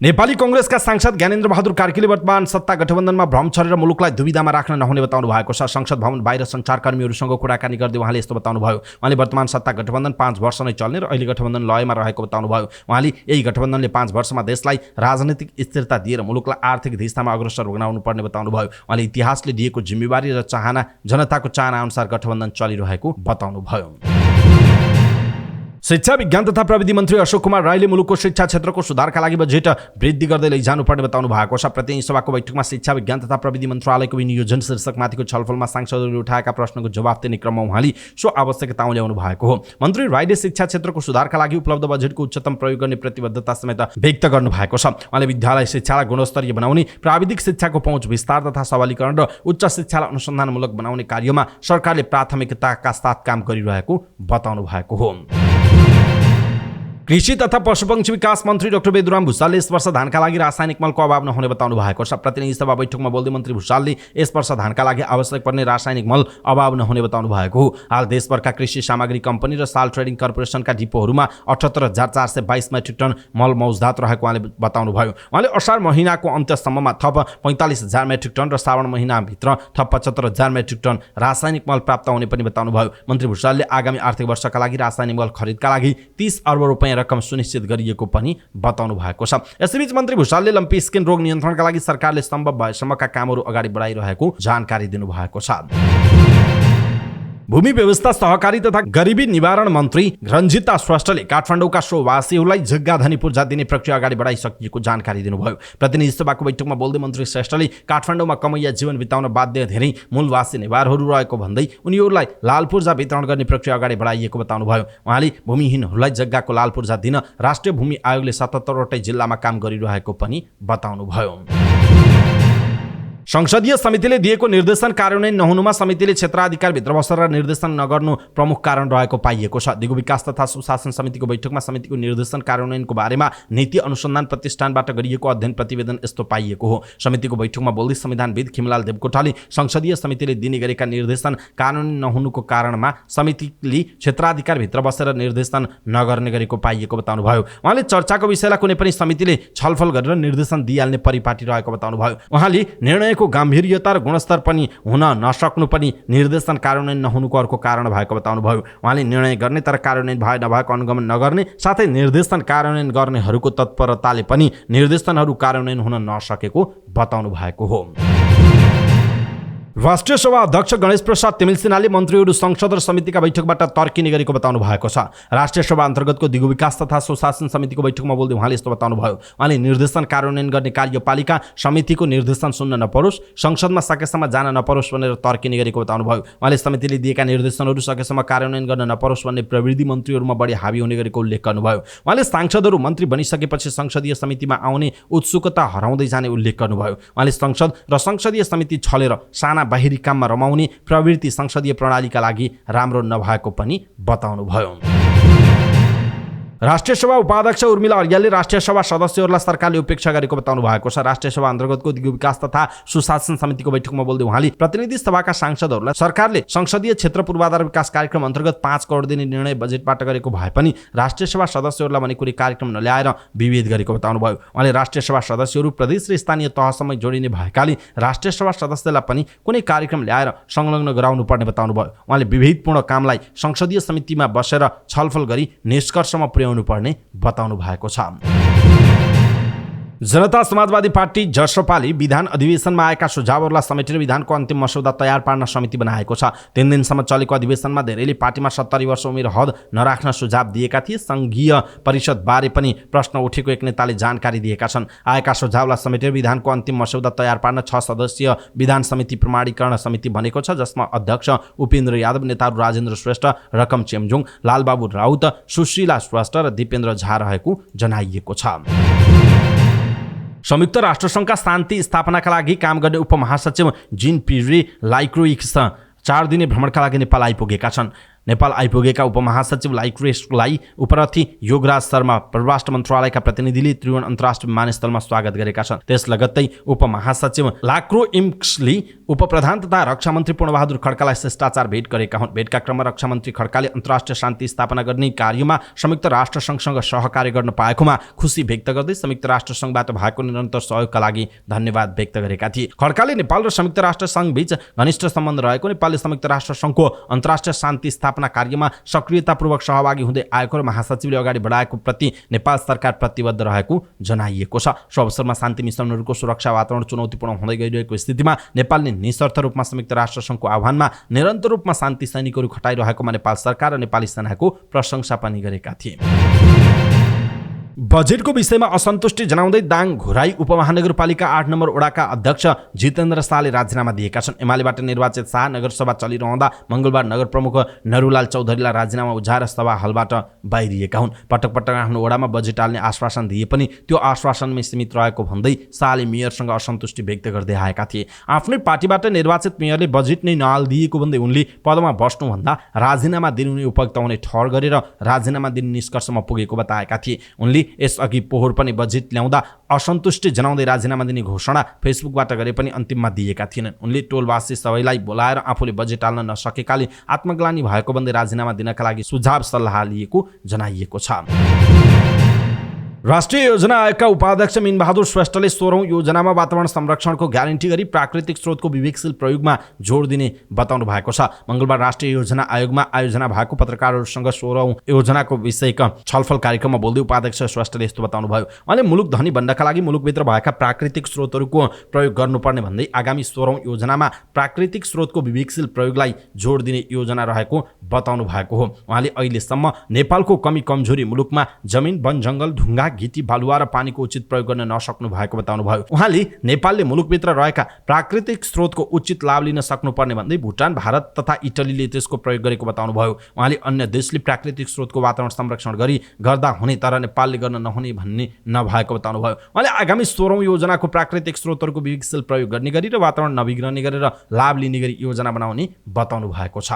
नेपाली कांग्रेसका सांसद ज्ञानेन्द्र बहादुर कार्कीले वर्तमान सत्ता गठबन्धनमा भ्रम छरेर मुलुकलाई दुविधामा राख्न नहुने बताउनु भएको छ। संसद भवन बाहिर सञ्चारकर्मीहरूसँग कुराकानी गर्दै उहाँले यस्तो बताउनु भयो। उहाँले वर्तमान सत्ता गठबन्धन 5 वर्ष नै चल्ने र अहिले गठबन्धन लयमा रहेको बताउनु भयो। उहाँले यही गठबन्धनले 5 वर्षमा देशलाई राजनीतिक स्थिरता दिएर मुलुकलाई आर्थिक दिशामा अग्रसर बनाउनु पर्ने बताउनु भयो। उहाँले इतिहासले दिएको जिम्मेवारी र चाहना जनताको चाहना अनुसार गठबन्धन चलिरहेको बताउनु भयो। शिक्षा विज्ञान तथा प्रविधि मन्त्री अशोक कुमार राईले मुलुकको शिक्षा क्षेत्रको सुधारका लागि बजेट वृद्धि गर्दै लैजानुपर्ने बताउनु भएको छ। प्रतिनिधि सभाको बैठकमा शिक्षा विज्ञान तथा प्रविधि मन्त्रालयको विनियोजन शीर्षकमाथिको छलफलमा सांसदहरूले उठाएका प्रश्नको जवाफ दिने क्रममा उहाँले सो आवश्यकता ल्याउनु भएको हो। मन्त्री राईले शिक्षा क्षेत्रको सुधारका लागि उपलब्ध बजेटको उच्चतम प्रयोग गर्ने प्रतिबद्धता समेत व्यक्त गर्नु भएको छ। उहाँले विद्यालय शिक्षालाई गुणस्तरीय बनाउने, प्राविधिक शिक्षाको पहुँच विस्तार तथा सबलीकरण र उच्च शिक्षालाई अनुसन्धानमूलक बनाउने कार्यमा सरकारले प्राथमिकताका साथ काम गरिरहेको बताउनु भएको हो। कृषि तथा पशुपक्षी विकास मन्त्री डाक्टर बेदुराम भुसालले यस वर्ष धानका लागि रासायनिक मलको अभाव नहुने बताउनु भएको छ। प्रतिनिधि सभा बैठकमा बोल्दै मन्त्री भुसालले यस वर्ष धानका लागि आवश्यक पर्ने रासायनिक मल अभाव नहुने बताउनु भएको हो। हाल देशभरका कृषि सामग्री कम्पनी र साल ट्रेडिङ कर्पोरेसनका डिपोहरूमा 78,422 मेट्रिक टन मल मौजदात रहेको उहाँले बताउनु भयो। उहाँले असार महिनाको अन्त्यसम्ममा थप 45,000 मेट्रिक टन र श्रावण महिनाभित्र थप 75,000 मेट्रिक टन रासायनिक मल प्राप्त हुने पनि बताउनु भयो। मन्त्री भुसालले आगामी आर्थिक वर्षका लागि रासायनिक मल खरिदका लागि 30 अर्ब रुपैयाँ रकम सुनिश्चित गरिएको पनि बताउनु भएको छ। यसैबीच मन्त्री भुसालले लम्पी स्किन रोग नियन्त्रणका लागि सरकारले सम्भव भएसम्मका कामहरू अगाडि बढाइरहेको जानकारी दिनुभएको छ। भूमि व्यवस्था सहकारी तथा गरिबी निवारण मन्त्री रञ्जिता श्रेष्ठले काठमाडौँका सोवासीहरूलाई जग्गा धनी पूर्जा दिने प्रक्रिया अगाडि बढाइसकिएको जानकारी दिनुभयो। प्रतिनिधि सभाको बैठकमा बोल्दै मन्त्री श्रेष्ठले काठमाडौँमा कमैया जीवन बिताउन बाध्य धेरै मूलवासी नेवारहरू रहेको भन्दै उनीहरूलाई लाल पूर्जा वितरण गर्ने प्रक्रिया अगाडि बढाइएको बताउनु भयो। उहाँले भूमिहीनहरूलाई जग्गाको लाल पूर्जा दिन राष्ट्रिय भूमि आयोगले 77 वटै जिल्लामा काम गरिरहेको पनि बताउनु भयो। संसदीय समितिले दिएको निर्देशन कार्यान्वयन नहुनुमा समितिले क्षेत्राधिकारभित्र बसेर निर्देशन नगर्नु प्रमुख कारण रहेको पाइएको छ। दिगो विकास तथा सुशासन समितिको बैठकमा समितिको निर्देशन कार्यान्वयनको बारेमा नीति अनुसन्धान प्रतिष्ठानबाट गरिएको अध्ययन प्रतिवेदन यस्तो पाइएको हो। समितिको बैठकमा बोल्दै संविधानविद खिमलाल देवकोटाले संसदीय समितिले दिने गरेका निर्देशन कानुनी नहुनुको कारणमा समितिले क्षेत्राधिकारभित्र बसेर निर्देशन नगर्ने गरेको पाइएको बताउनु भयो। उहाँले चर्चाको विषयलाई कुनै पनि समितिले छलफल गरेर निर्देशन दिइहाल्ने परिपाटी रहेको बताउनु भयो। उहाँले निर्णय गाम्भीर्यता र गुणस्तर पनि हुन नसक्नु पनि निर्देशन कार्यान्वयन नहुनुको अर्को कारण भएको बताउनु भयो। उहाँले निर्णय गर्ने तर कार्यान्वयन भए नभएको अनुगमन नगर्ने साथै निर्देशन कार्यान्वयन गर्नेहरूको तत्परताले पनि निर्देशनहरू कार्यान्वयन हुन नसकेको बताउनु भएको हो। राष्ट्रिय सभा अध्यक्ष गणेश प्रसाद तिमिलसिनाले मन्त्रीहरू संसद र समितिका बैठकबाट तर्किने गरेको बताउनु भएको छ। राष्ट्रिय सभा अन्तर्गतको दिगो विकास तथा सुशासन समितिको बैठकमा बोल्दै उहाँले यस्तो बताउनु भयो। उहाँले निर्देशन कार्यान्वयन गर्ने कार्यपालिका समितिको निर्देशन सुन्न नपरोस्, संसदमा सकेसम्म जान नपरोस् भनेर तर्किने गरेको बताउनु भयो। उहाँले समितिले दिएका निर्देशनहरू सकेसम्म कार्यान्वयन गर्न नपरोस् भन्ने प्रविधि मन्त्रीहरूमा बढी हावी हुने गरेको उल्लेख गर्नुभयो। उहाँले सांसदहरू मन्त्री बनिसकेपछि संसदीय समितिमा आउने उत्सुकता हराउँदै जाने उल्लेख गर्नुभयो। उहाँले संसद र संसदीय समिति छलेर साना बाहिरी काममा रमाउने प्रवृत्ति संसदीय प्रणालीका लागि राम्रो नभएको पनि बताउनु भयो। राष्ट्रिय सभा उपाध्यक्ष उर्मिला अर्यालले राष्ट्रिय सभा सदस्यहरूलाई सरकारले उपेक्षा गरेको बताउनु भएको छ। राष्ट्रिय सभा अन्तर्गतको दिगो विकास तथा सुशासन समितिको बैठकमा बोल्दै उहाँले प्रतिनिधि सभाका सांसदहरूलाई सरकारले संसदीय क्षेत्र पूर्वाधार विकास कार्यक्रम अन्तर्गत 5 करोड दिने निर्णय बजेटबाट गरेको भए पनि राष्ट्रिय सभा सदस्यहरूलाई भने कुनै कार्यक्रम नल्याएर विभेद गरेको बताउनु भयो। उहाँले राष्ट्रिय सभा सदस्यहरू प्रदेश र स्थानीय तहसम्म जोडिने भएकाले राष्ट्रिय सभा सदस्यलाई पनि कुनै कार्यक्रम ल्याएर संलग्न गराउनु पर्ने बताउनु भयो। उहाँले विभेदपूर्ण कामलाई संसदीय समितिमा बसेर छलफल गरी निष्कर्षमा पुर्याउनु पर्ने बताउनु भएको छ। जनता समाजवादी पार्टी जसपाले विधान अधिवेशनमा आएका सुझावहरूलाई समेटेर विधानको अन्तिम मसौदा तयार पार्न समिति बनाएको छ। 3 दिनसम्म चलेको अधिवेशनमा धेरैले पार्टीमा 70 वर्ष उमेर हद नराख्न सुझाव दिएका थिए। संघीय परिषद बारे पनि प्रश्न उठेको एक नेताले जानकारी दिएका छन्। आएका सुझावलाई समेटेर विधानको अन्तिम मसौदा तयार पार्न 6 सदस्यीय विधान समिति प्रमाणीकरण समिति बनेको छ, जसमा अध्यक्ष उपेन्द्र यादव, नेताहरू राजेन्द्र श्रेष्ठ, रकम चेम्जोङ, लालबाबु राउत, सुशीला श्रेष्ठ र दिपेन्द्र झा रहेको जनाइएको छ। संयुक्त राष्ट्रसङ्घका शान्ति स्थापनाका लागि काम गर्ने उपमहासचिव जिन पिरे लाइक्रोइक्स 4 दिने भ्रमणका लागि नेपाल आइपुगेका छन्। नेपाल आइपुगेका उपमहासचिव लाइक्रोइक्सलाई उपरथी योगराज शर्मा परराष्ट्र मन्त्रालयका प्रतिनिधिले त्रिभुवन अन्तर्राष्ट्रिय विमानस्थलमा स्वागत गरेका छन्। त्यस लगत्तै उपमहासचिव लाक्रोइक्सले उपप्रधान तथा रक्षा मन्त्री पूर्णबहादुर खड्कालाई शिष्टाचार भेट गरेका हुन्। भेटका क्रममा रक्षा मन्त्री खड्काले अन्तर्राष्ट्रिय शान्ति स्थापना गर्ने कार्यमा संयुक्त राष्ट्रसङ्घसँग सहकार्य गर्न पाएकोमा खुसी व्यक्त गर्दै संयुक्त राष्ट्रसङ्घबाट भएको निरन्तर सहयोगका लागि धन्यवाद व्यक्त गरेका थिए। खड्काले नेपाल र संयुक्त राष्ट्रसङ्घ बीच घनिष्ठ सम्बन्ध रहेको, नेपालले संयुक्त राष्ट्रसङ्घको अन्तर्राष्ट्रिय शान्ति स्थापना कार्यमा सक्रियतापूर्वक सहभागी हुँदै आएको र महासचिवले अगाडि बढाएको प्रति नेपाल सरकार प्रतिबद्ध रहेको जनाइएको छ। सो अवसरमा शान्ति मिसनहरूको सुरक्षा वातावरण चुनौतीपूर्ण हुँदै गइरहेको स्थितिमा नेपालले निशर्त रूपमा संयुक्त राष्ट्रसङ्घको आह्वानमा निरन्तर रूपमा शान्ति सैनिकहरू खटाइरहेकोमा नेपाल सरकार र नेपाली सेनाको प्रशंसा पनि गरेका थिए। बजेटको विषयमा असन्तुष्टि जनाउँदै दाङ घोराई उपमहानगरपालिका 8 नम्बर वडाका अध्यक्ष जितेन्द्र शाहले राजीनामा दिएका छन्। एमालेबाट निर्वाचित शाह नगरसभा चलिरहँदा मंगलबार नगर प्रमुख नरुलाल चौधरीलाई राजीनामा उझाएर सभा हलबाट बाहिरिएका हुन्। पटक पटक आफ्नो वडामा बजेट हाल्ने आश्वासन दिए पनि त्यो आश्वासनमै सीमित रहेको भन्दै शाहले मेयरसँग असन्तुष्टि व्यक्त गर्दै आएका थिए। आफ्नै पार्टीबाट निर्वाचित मेयरले बजेट नै नहालिदिएको भन्दै उनले पदमा बस्नुभन्दा राजीनामा दिनु उपयुक्त हुने ठहर गरेर राजीनामा दिने निष्कर्षमा पुगेको बताएका थिए। उनले यसअघि पोहोर पनि बजेट ल्याउँदा असन्तुष्टि जनाउँदै राजीनामा दिने घोषणा फेसबुकबाट गरे पनि अन्तिममा दिएका थिएनन्। उनले टोलवासी सबैलाई बोलाएर आफूले बजेट हाल्न नसकेकाले आत्मग्लानी भएको भन्दै राजीनामा दिनका लागि सुझाव सल्लाह लिएको जनाइएको छ। राष्ट्रिय योजना आयोगका उपाध्यक्ष मीनबहादुर श्रेष्ठले 16औं योजनामा वातावरण संरक्षणको ग्यारेन्टी गरी प्राकृतिक स्रोतको विवेकशील प्रयोगमा जोड दिने बताउनु भएको छ। मंगलबार राष्ट्रिय योजना आयोगमा आयोजना भएको पत्रकारहरूसँग 16औं योजनाको विषयका छलफल कार्यक्रममा बोल्दै उपाध्यक्ष श्रेष्ठले यस्तो बताउनु भयो। उहाँले मुलुक धनी बन्नका लागि मुलुकभित्र भएका प्राकृतिक स्रोतहरूको प्रयोग गर्नुपर्ने भन्दै आगामी 16औं योजनामा प्राकृतिक स्रोतको विवेकशील प्रयोगलाई जोड दिने योजना रहेको बताउनु भएको हो। उहाँले अहिलेसम्म नेपालको कमी कमजोरी मुलुकमा जमिन, वन, जंगल, ढुङ्गा, गिटी, बालुवा र पानीको उचित प्रयोग गर्न नसक्नु भएको बताउनु भयो। उहाँले नेपालले मुलुकभित्र रहेका प्राकृतिक स्रोतको उचित लाभ लिन सक्नुपर्ने भन्दै भुटान, भारत तथा इटलीले त्यसको प्रयोग गरेको बताउनु भयो। उहाँले अन्य देशले प्राकृतिक स्रोतको वातावरण संरक्षण गर्दा हुने तर नेपालले गर्न नहुने भन्ने नभएको बताउनु भयो। उहाँले आगामी 16औं योजनाको प्राकृतिक स्रोतहरूको विवेकशील प्रयोग गर्ने गरी र वातावरण नबिग्रने गरेर लाभ लिने गरी योजना बनाउने बताउनु भएको छ।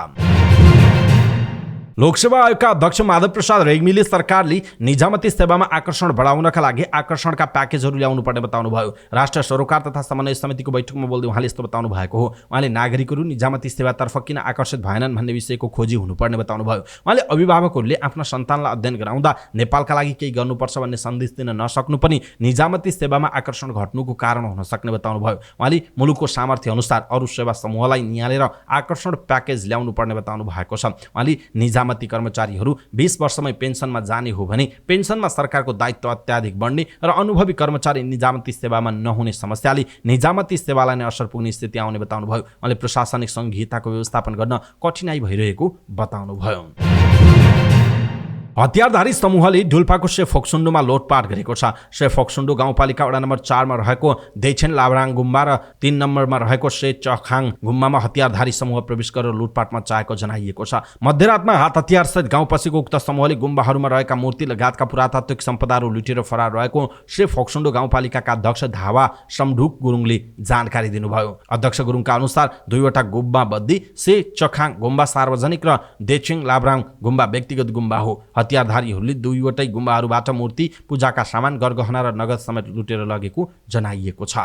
लोकसेवा आयोगका अध्यक्ष माधव प्रसाद रेग्मीले सरकारले निजामती सेवामा आकर्षण बढाउनका लागि आकर्षणका प्याकेजहरू ल्याउनु पर्ने बताउनु भयो। राष्ट्रिय सरोकार तथा समन्वय समितिको बैठकमा बोल्दै उहाँले यस्तो बताउनु भएको हो। उहाँले नागरिकहरू निजामती सेवातर्फ किन आकर्षित भएनन् भन्ने विषयको खोजी हुनुपर्ने बताउनु भयो। उहाँले अभिभावकहरूले आफ्ना सन्तानलाई अध्ययन गराउँदा नेपालका लागि केही गर्नुपर्छ भन्ने सन्देश दिन नसक्नु पनि निजामती सेवामा आकर्षण घट्नुको कारण हुन सक्ने बताउनु भयो। उहाँले मुलुकको सामर्थ्य अनुसार अरू सेवा समूहलाई निहालेर आकर्षण प्याकेज ल्याउनु पर्ने बताउनु भएको छ। उहाँले निजामती कर्मचारीहरू 20 वर्षमै पेन्सनमा जाने हो भने पेन्सनमा सरकारको दायित्व अत्याधिक बढ्ने र अनुभवी कर्मचारी निजामती सेवामा नहुने समस्याले निजामती सेवालाई नै असर पुग्ने स्थिति आउने बताउनु भयो। उहाँले प्रशासनिक संहिताको व्यवस्थापन गर्न कठिनाई भइरहेको बताउनु भयो। हतियारधारी समूहले डुल्पाको शेफोक्सुन्डोमा लोटपाट गरेको छ। शेफोक्सुन्डो गाउँपालिका वडा नम्बर 4 मा रहेको देछेन लाभराङ गुम्बा र 3 नम्बरमा रहेको चखाङ गुम्बामा हतियारधारी समूह प्रवेश गरेर लुटपाटमा चाहेको जनाइएको छ। मध्यरातमा हात हतियारसहित गाउँ पसेको उक्त समूहले गुम्बाहरूमा रहेका मूर्ति लगायतका पुरातात्विक सम्पदाहरू लुटेर फरार रहेको शेफोक्सुन्डो गाउँपालिकाका अध्यक्ष धावा समढुक गुरुङले जानकारी दिनुभयो। अध्यक्ष गुरुङका अनुसार 2वटा गुम्बा बद्दी चखाङ गुम्बा सार्वजनिक र देछेङ लाभराङ गुम्बा व्यक्तिगत गुम्बा हो। हतियारधारीहरूले दुईवटै गुम्बाहरूबाट मूर्ति, पूजाका सामान, गरगहना र नगद समेत लुटेर लगेको जनाइएको छ।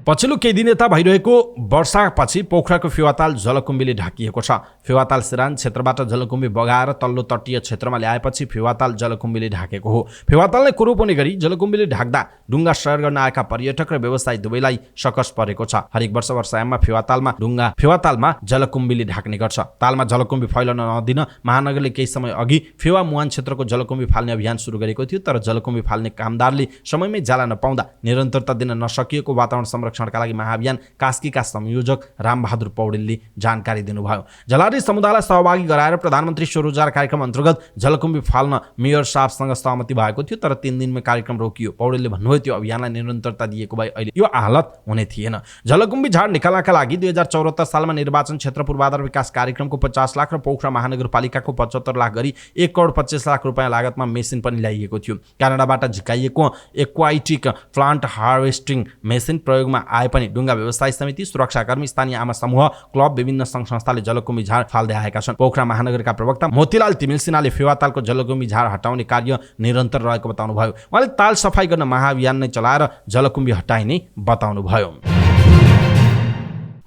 पछिल्लो केही दिन यता भइरहेको वर्षापछि पोखराको फेवाताल जलकुम्भीले ढाकिएको छ। फेवाताल सिरान क्षेत्रबाट जलकुम्भी बगाएर तल्लो तटीय क्षेत्रमा ल्याएपछि फेवाताल जलकुम्भीले ढाकेको हो। फेवाताललाई कुरूप हुने गरी जलकुम्भीले ढाक्दा डुङ्गा सैर गर्न आएका पर्यटक र व्यवसायी दुवैलाई सकस परेको छ। हरेक वर्ष वर्षायाममा फेवातालमा जलकुम्भीले ढाक्ने गर्छ। तालमा जलकुम्भी फैलन नदिन महानगरले केही समय अघि फेवा मुहान क्षेत्रको जलकुम्भी फाल्ने अभियान सुरु गरेको थियो, तर जलकुम्भी फाल्ने कामदारले समयमै जाला नपाउँदा निरन्तरता दिन नसकिएको वातावरण संरक्षणका लागि महाअभियान कास्कीका संयोजक रामबहादुर पौडेलले जानकारी दिनुभयो। जलारी समुदायलाई सहभागी गराएर प्रधानमन्त्री स्वरोजगार कार्यक्रम अन्तर्गत जलकुम्भी फाल्न मेयर साहबसँग सहमति भएको थियो, तर 3 दिनमै कार्यक्रम रोकियो। पौडेलले भन्नुभयो त्यो अभियानलाई निरन्तरता दिएको भए अहिले यो हालत हुने थिएन। जलकुम्भी झाड निकाल्नका लागि 2074 सालमा निर्वाचन क्षेत्र पूर्वाधार विकास कार्यक्रमको 50 लाख र पोखरा महानगरपालिकाको 75 लाख गरी 1 करोड 25 लाख रुपियाँ लागतमा मेसिन पनि ल्याइएको थियो। क्यानाडाबाट झिकाइएको एक्वाइटिक प्लान्ट हार्वेस्टिङ मेसिन प्रयोगमा आए पनि डुङ्गा व्यवसायी समिति, सुरक्षाकर्मी, स्थानीय आमा समूह, क्लब, विभिन्न सङ्घ संस्थाले जलकुम्भी झाड फाल्दै आएका छन्। पोखरा महानगरका प्रवक्ता मोतीलाल तिमिल सिन्हाले फेवातालको जलकुम्भी झाड हटाउने कार्य निरन्तर रहेको बताउनुभयो। उहाँले ताल सफाई गर्न महाअभियान नै चलाएर जलकुम्भी हटाइने बताउनुभयो।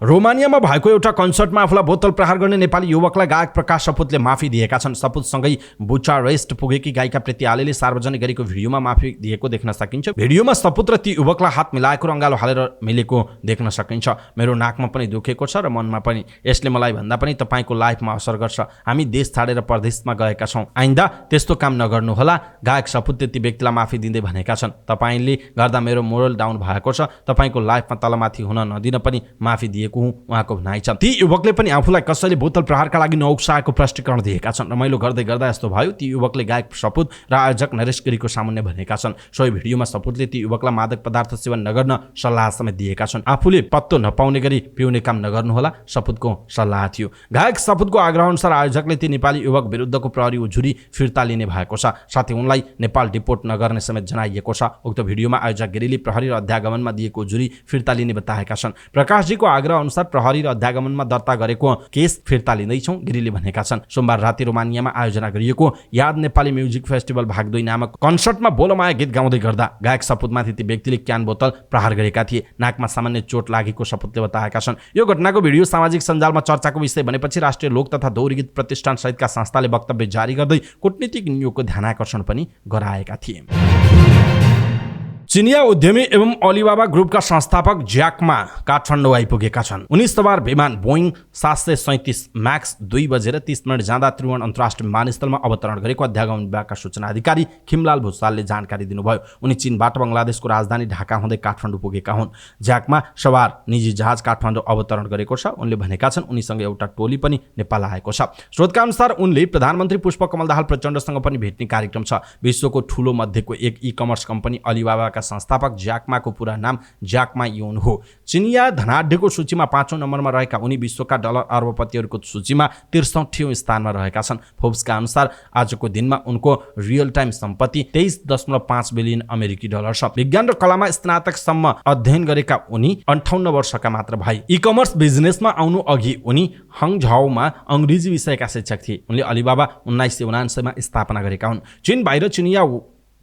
रोमानियामा भएको एउटा कन्सर्टमा आफूलाई बोतल प्रहार गर्ने नेपाली युवकलाई गायक प्रकाश सपुतले माफी दिएका छन्। सपुतसँगै बुचारेस्ट पुगेकी गायिका प्रीति आलेले सार्वजनिक गरेको भिडियोमा माफी दिएको देख्न सकिन्छ। भिडियोमा सपुत र ती युवकलाई हात मिलाएको र अँगालो हालेर मिलेको देख्न सकिन्छ। मेरो नाकमा पनि दुखेको छ र मनमा पनि। यसले मलाई भन्दा पनि तपाईँको लाइफमा असर गर्छ। हामी देश छाडेर परदेशमा गएका छौँ। आइन्दा त्यस्तो काम नगर्नुहोला। गायक सपुतले ती व्यक्तिलाई माफी दिँदै भनेका छन्। तपाईँले गर्दा मेरो मोरल डाउन भएको छ। तपाईँको लाइफमा तलमाथि हुन नदिन पनि माफी दिएको उहाँको भनाइ छ। ती युवकले पनि आफूलाई कसैले बोतल प्रहारका लागि नउक्साएको प्रष्टीकरण दिएका छन्। रमाइलो गर्दै गर्दा यस्तो भयो। ती युवकले गायक सपुत र आयोजक नरेश गिरीको सामुन्ने भनेका छन्। सोही भिडियोमा सपुतले ती युवकलाई मादक पदार्थ सेवन नगर्न सल्लाह समेत दिएका छन्। आफूले पत्तो नपाउने गरी पिउने काम नगर्नुहोला सपुतको सल्लाह थियो। गायक सपुतको आग्रहअनुसार आयोजकले ती नेपाली युवक विरुद्धको प्रहरी उजुरी फिर्ता लिने भएको छ। साथै उनलाई नेपाल डिपोर्ट नगर्ने समेत जनाइएको छ। उक्त भिडियोमा आयोजक गिरीले प्रहरी र अध्यागमनमा दिएको उजुरी फिर्ता लिने बताएका छन्। प्रकाशजीको आग्रह अनुसार प्रहरी र अध्यागमनमा दर्ता गरेको केस फिर्ता लिँदैछौँ गिरीले भनेका छन्। सोमबार राति रोमानियामा आयोजना गरिएको याद नेपाली म्युजिक फेस्टिभल भाग 2 नामक कन्सर्टमा बोलमाया गीत गाउँदै गर्दा गायक सपुतमाथि ती व्यक्तिले क्यान बोतल प्रहार गरेका थिए। नाकमा सामान्य चोट लागेको सपुतले बताएका छन्। यो घटनाको भिडियो सामाजिक सञ्जालमा चर्चाको विषय बनेपछि राष्ट्रिय लोक तथा दोहोरी गीत प्रतिष्ठान सहितका संस्थाले वक्तव्य जारी गर्दै कूटनीतिक नियोगको ध्यानाकर्षण पनि गराएका थिए। चिनिया उद्यमी एवं अलिबाबा ग्रुपका संस्थापक ज्याक मा काठमाडौँ आइपुगेका छन्। 19 सवार विमान बोइङ 737 म्याक्स 2:30 जाँदा त्रिभुवन अन्तर्राष्ट्रिय विमानस्थलमा अवतरण गरेको अध्यागमन विभागका सूचना अधिकारी खिमलाल भुसालले जानकारी दिनुभयो। उनी चीनबाट बङ्गलादेशको राजधानी ढाका हुँदै काठमाडौँ पुगेका हुन्। ज्याकमा सवार निजी जहाज काठमाडौँ अवतरण गरेको छ। उनले भनेका छन् उनीसँग एउटा टोली पनि नेपाल आएको छ। स्रोतका अनुसार उनले प्रधानमन्त्री पुष्पकमल दाहाल प्रचण्डसँग पनि भेट्ने कार्यक्रम छ। विश्वको ठूलो मध्येको एक ई-कमर्स कम्पनी अलिबाबाका संस्थापक ज्याक माको पूरा नाम ज्याक मा युन हो। चिनिया धनाढ्यको सूचीमा 5औं नम्बरमा रहेका उनी विश्वका डलर अर्बपतिहरूको सूचीमा 63औं स्थानमा रहेका छन्। फोर्ब्सका अनुसार आजको दिनमा उनको रियल टाइम सम्पत्ति 23.5 बिलियन अमेरिकी डलर छ। विज्ञान र कलामा स्नातकसम्म अध्ययन गरेका उनी 58 वर्षका मात्र भए। ई-कमर्स बिजनेसमा आउनु अघि उनी हङझाओमा अंग्रेजी विषयका शिक्षक थिए। उनले अलिबाबा 1979 मा स्थापना गरेका हुन्। चीन बाहिर चिनिया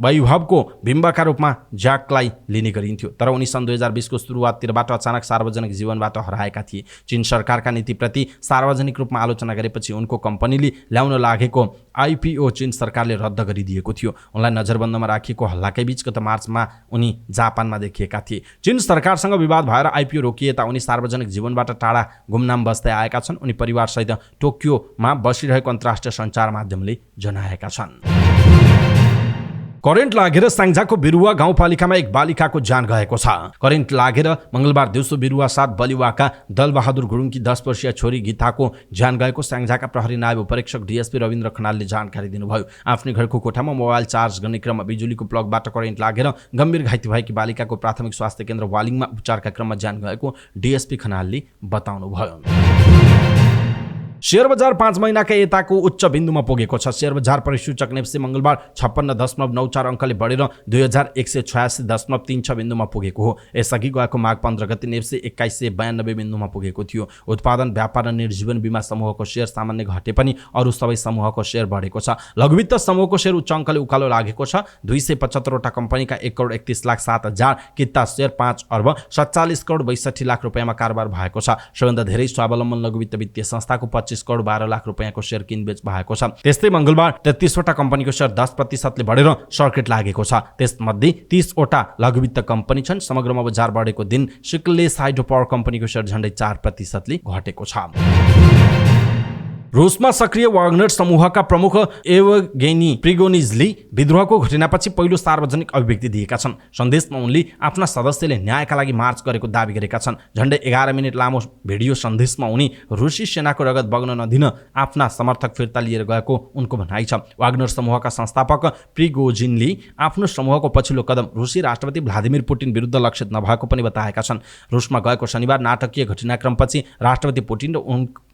वैभवको बिम्बका रूपमा ज्याकलाई लिने गरिन्थ्यो, तर उनी सन् 2020 को सुरुवाततिरबाट अचानक सार्वजनिक जीवनबाट हराएका थिए। चीन सरकारका नीतिप्रति सार्वजनिक रूपमा आलोचना गरेपछि उनको कम्पनीले ल्याउन लागेको आइपिओ चीन सरकारले रद्द गरिदिएको थियो। उनलाई नजरबन्दमा राखिएको हल्लाकै बीच गत मार्चमा उनी जापानमा देखिएका थिए। चीन सरकारसँग विवाद भएर आइपिओ रोकिएता उनी सार्वजनिक जीवनबाट टाढा गुमनाम बस्दै आएका छन्। उनी परिवारसहित टोकियोमा बसिरहेको अन्तर्राष्ट्रिय सञ्चार माध्यमले जनाएका छन्। करेन्ट लागेर स्याङ्जाको बिरुवा गाउँपालिकामा एक बालिकाको ज्यान गएको छ। करेन्ट लागेर मंगलबार दिउँसो बिरुवा 7 बलिवाका दलबहादुर गुरुङकी 10 वर्षीय छोरी गीताको ज्यान गएको स्याङ्जाका प्रहरी नायब उपरीक्षक डीएसपी रविन्द्र खनालले जानकारी दिनुभयो। आफ्नै घरको कोठामा मोबाइल चार्ज गर्ने क्रममा बिजुलीको प्लगबाट करेन्ट लागेर गम्भीर घाइते भएकी बालिकाको प्राथमिक स्वास्थ्य केन्द्र वालिङमा उपचारका क्रममा ज्यान गएको डीएसपी खनालले बताउनुभयो। शेयर बजार 5 महिनाका यताको उच्च बिन्दुमा पुगेको छ। शेयर बजार परिसूचक नेप्से मङ्गलबार 56.94 अङ्कले बढेर 2186.36 बिन्दुमा पुगेको हो। यसअघि गएको माघ 15 गते नेप्से 2192 बिन्दुमा पुगेको थियो। उत्पादन, व्यापार र निर्जीवन बीमा समूहको शेयर सामान्य घटे पनि अरू सबै समूहको शेयर बढेको छ। लघुवित्त समूहको शेयर उच्च अङ्कले उकालो लागेको छ। 275 वटा कम्पनीका 1,31,07,000 किता शेयर 5 अर्ब 47 करोड 62 लाख रुपियाँमा कारोबार भएको छ। सबैभन्दा धेरै स्वावलम्बन लघुवित्त वित्तीय संस्थाको 25 करोड 12 लाख रुपियाँको शेयर किनबेच भएको छ। त्यस्तै मङ्गलबार 33 वटा कम्पनीको शेयर 10% बढेर सर्किट लागेको छ। त्यसमध्ये 30 वटा लघुवित्त कम्पनी छन्। समग्रमा बजार बढेको दिन सिक्लेस हाइड्रो पावर कम्पनीको शेयर झन्डै 4% घटेको छ। रुसमा सक्रिय वाग्नर समूहका प्रमुख एवगेनी प्रिगोनिजले विद्रोहको घटनापछि पहिलो सार्वजनिक अभिव्यक्ति दिएका छन्। सन्देशमा उनले आफ्ना सदस्यले न्यायका लागि मार्च गरेको दाबी गरेका छन्। झन्डै 11 मिनेट लामो भिडियो सन्देशमा उनी रुसी सेनाको रगत बग्न नदिन आफ्ना समर्थक फिर्ता लिएर गएको उनको भनाइ छ। वाग्नर समूहका संस्थापक प्रिगोजिनले आफ्नो समूहको पछिल्लो कदम रुसी राष्ट्रपति भ्लादिमिर पुटिन विरुद्ध लक्षित नभएको पनि बताएका छन्। रुसमा गएको शनिबार नाटकीय घटनाक्रमपछि राष्ट्रपति पुटिन र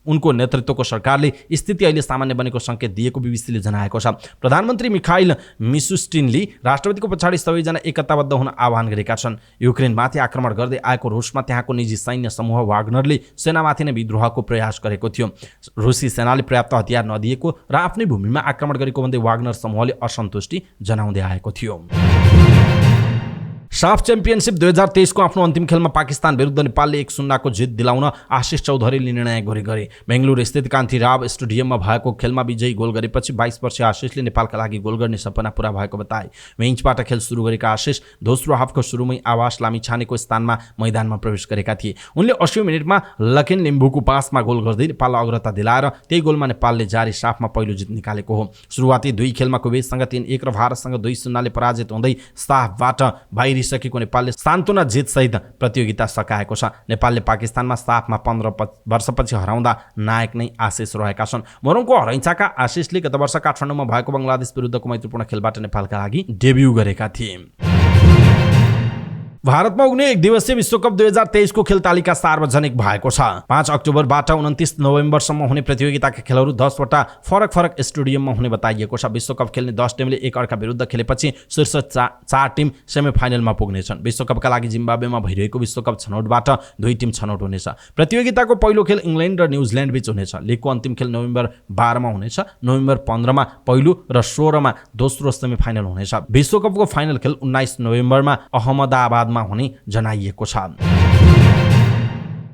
उनको नेतृत्वको सरकारले स्थिति अहिले सामान्य बनेको सङ्केत दिएको बीबीसीले जनाएको छ। प्रधानमन्त्री मिखाइल मिशुस्टिनले राष्ट्रपतिको पछाडि सबैजना एकताबद्ध हुन आह्वान गरेका छन्। युक्रेनमाथि आक्रमण गर्दै आएको रुसमा त्यहाँको निजी सैन्य समूह वाग्नरले सेनामाथि नै विद्रोहको प्रयास गरेको थियो। रुसी सेनाले पर्याप्त हतियार नदिएको र आफ्नै भूमिमा आक्रमण गरेको भन्दै वाग्नर समूहले असन्तुष्टि जनाउँदै आएको थियो। साफ च्याम्पियनसिप 2023 को आफ्नो अन्तिम खेलमा पाकिस्तान विरुद्ध नेपालले 1-0 को जित दिलाउन आशिष चौधरीले निर्णय गरे। बेंगलुरु स्थित कान्तिराव स्टेडियममा भएको खेलमा विजयी गोल गरेपछि 22 वर्षीय आशिषले नेपालका लागि गोल गर्ने सपना पूरा भएको बताए। बेन्चबाट खेल सुरु गरेका आशिष दोस्रो हाफको सुरुमै आवास लामिछानेको स्थानमा मैदानमा प्रवेश गरेका थिए। उनले 80 मिनेटमा लकेन लिम्बुको पासमा गोल गर्दै नेपाललाई अग्रता दिलाएर त्यही गोलमा नेपालले जारी साफमा पहिलो जित निकालेको हो। सुरुवाती दुई खेलमा कुवेतसँग 3-1 र भारतसँग 2-0 ले पराजित हुँदै साफबाट बाहिर सकेको नेपालले सान्तवना जित सहित प्रतियोगिता सकाएको छ। नेपालले पाकिस्तानमा साफमा 15 वर्षपछि हराउँदा नायक नै आशिष रहेका छन्। मोरङको हरैँचाका आशिषले गत वर्ष काठमाडौँमा भएको बङ्गलादेश विरुद्धको मैत्रीपूर्ण खेलबाट नेपालका लागि डेब्यू गरेका थिए। भारतमा उग्ने एक दिवसीय विश्वकप 2023 को खेल तालिका सार्वजनिक भएको छ। 5 अक्टोबरबाट 29 नोभेम्बरसम्म हुने प्रतियोगिताका खेलहरू 10 वटा फरक स्टेडियममा हुने बताइएको छ। विश्वकप खेल्ने 10 टिमले एक अर्का विरुद्ध खेलेपछि शीर्ष 4 टिम सेमिफाइनलमा पुग्नेछन्। विश्वकपका लागि जिम्बाब्वेमा भइरहेको विश्वकप छनौटबाट 2 टिम छनौट हुनेछ। प्रतियोगिताको पहिलो खेल इङ्ल्यान्ड र न्युजिल्यान्ड बीच हुनेछ। लिगको अन्तिम खेल नोभेम्बर 12 मा हुनेछ। नोभेम्बर 15 मा पहिलो र 16 मा दोस्रो सेमिफाइनल हुनेछ। विश्वकपको फाइनल खेल 19 नोभेम्बरमा अहमदाबादमा हुने जनाइएको छ।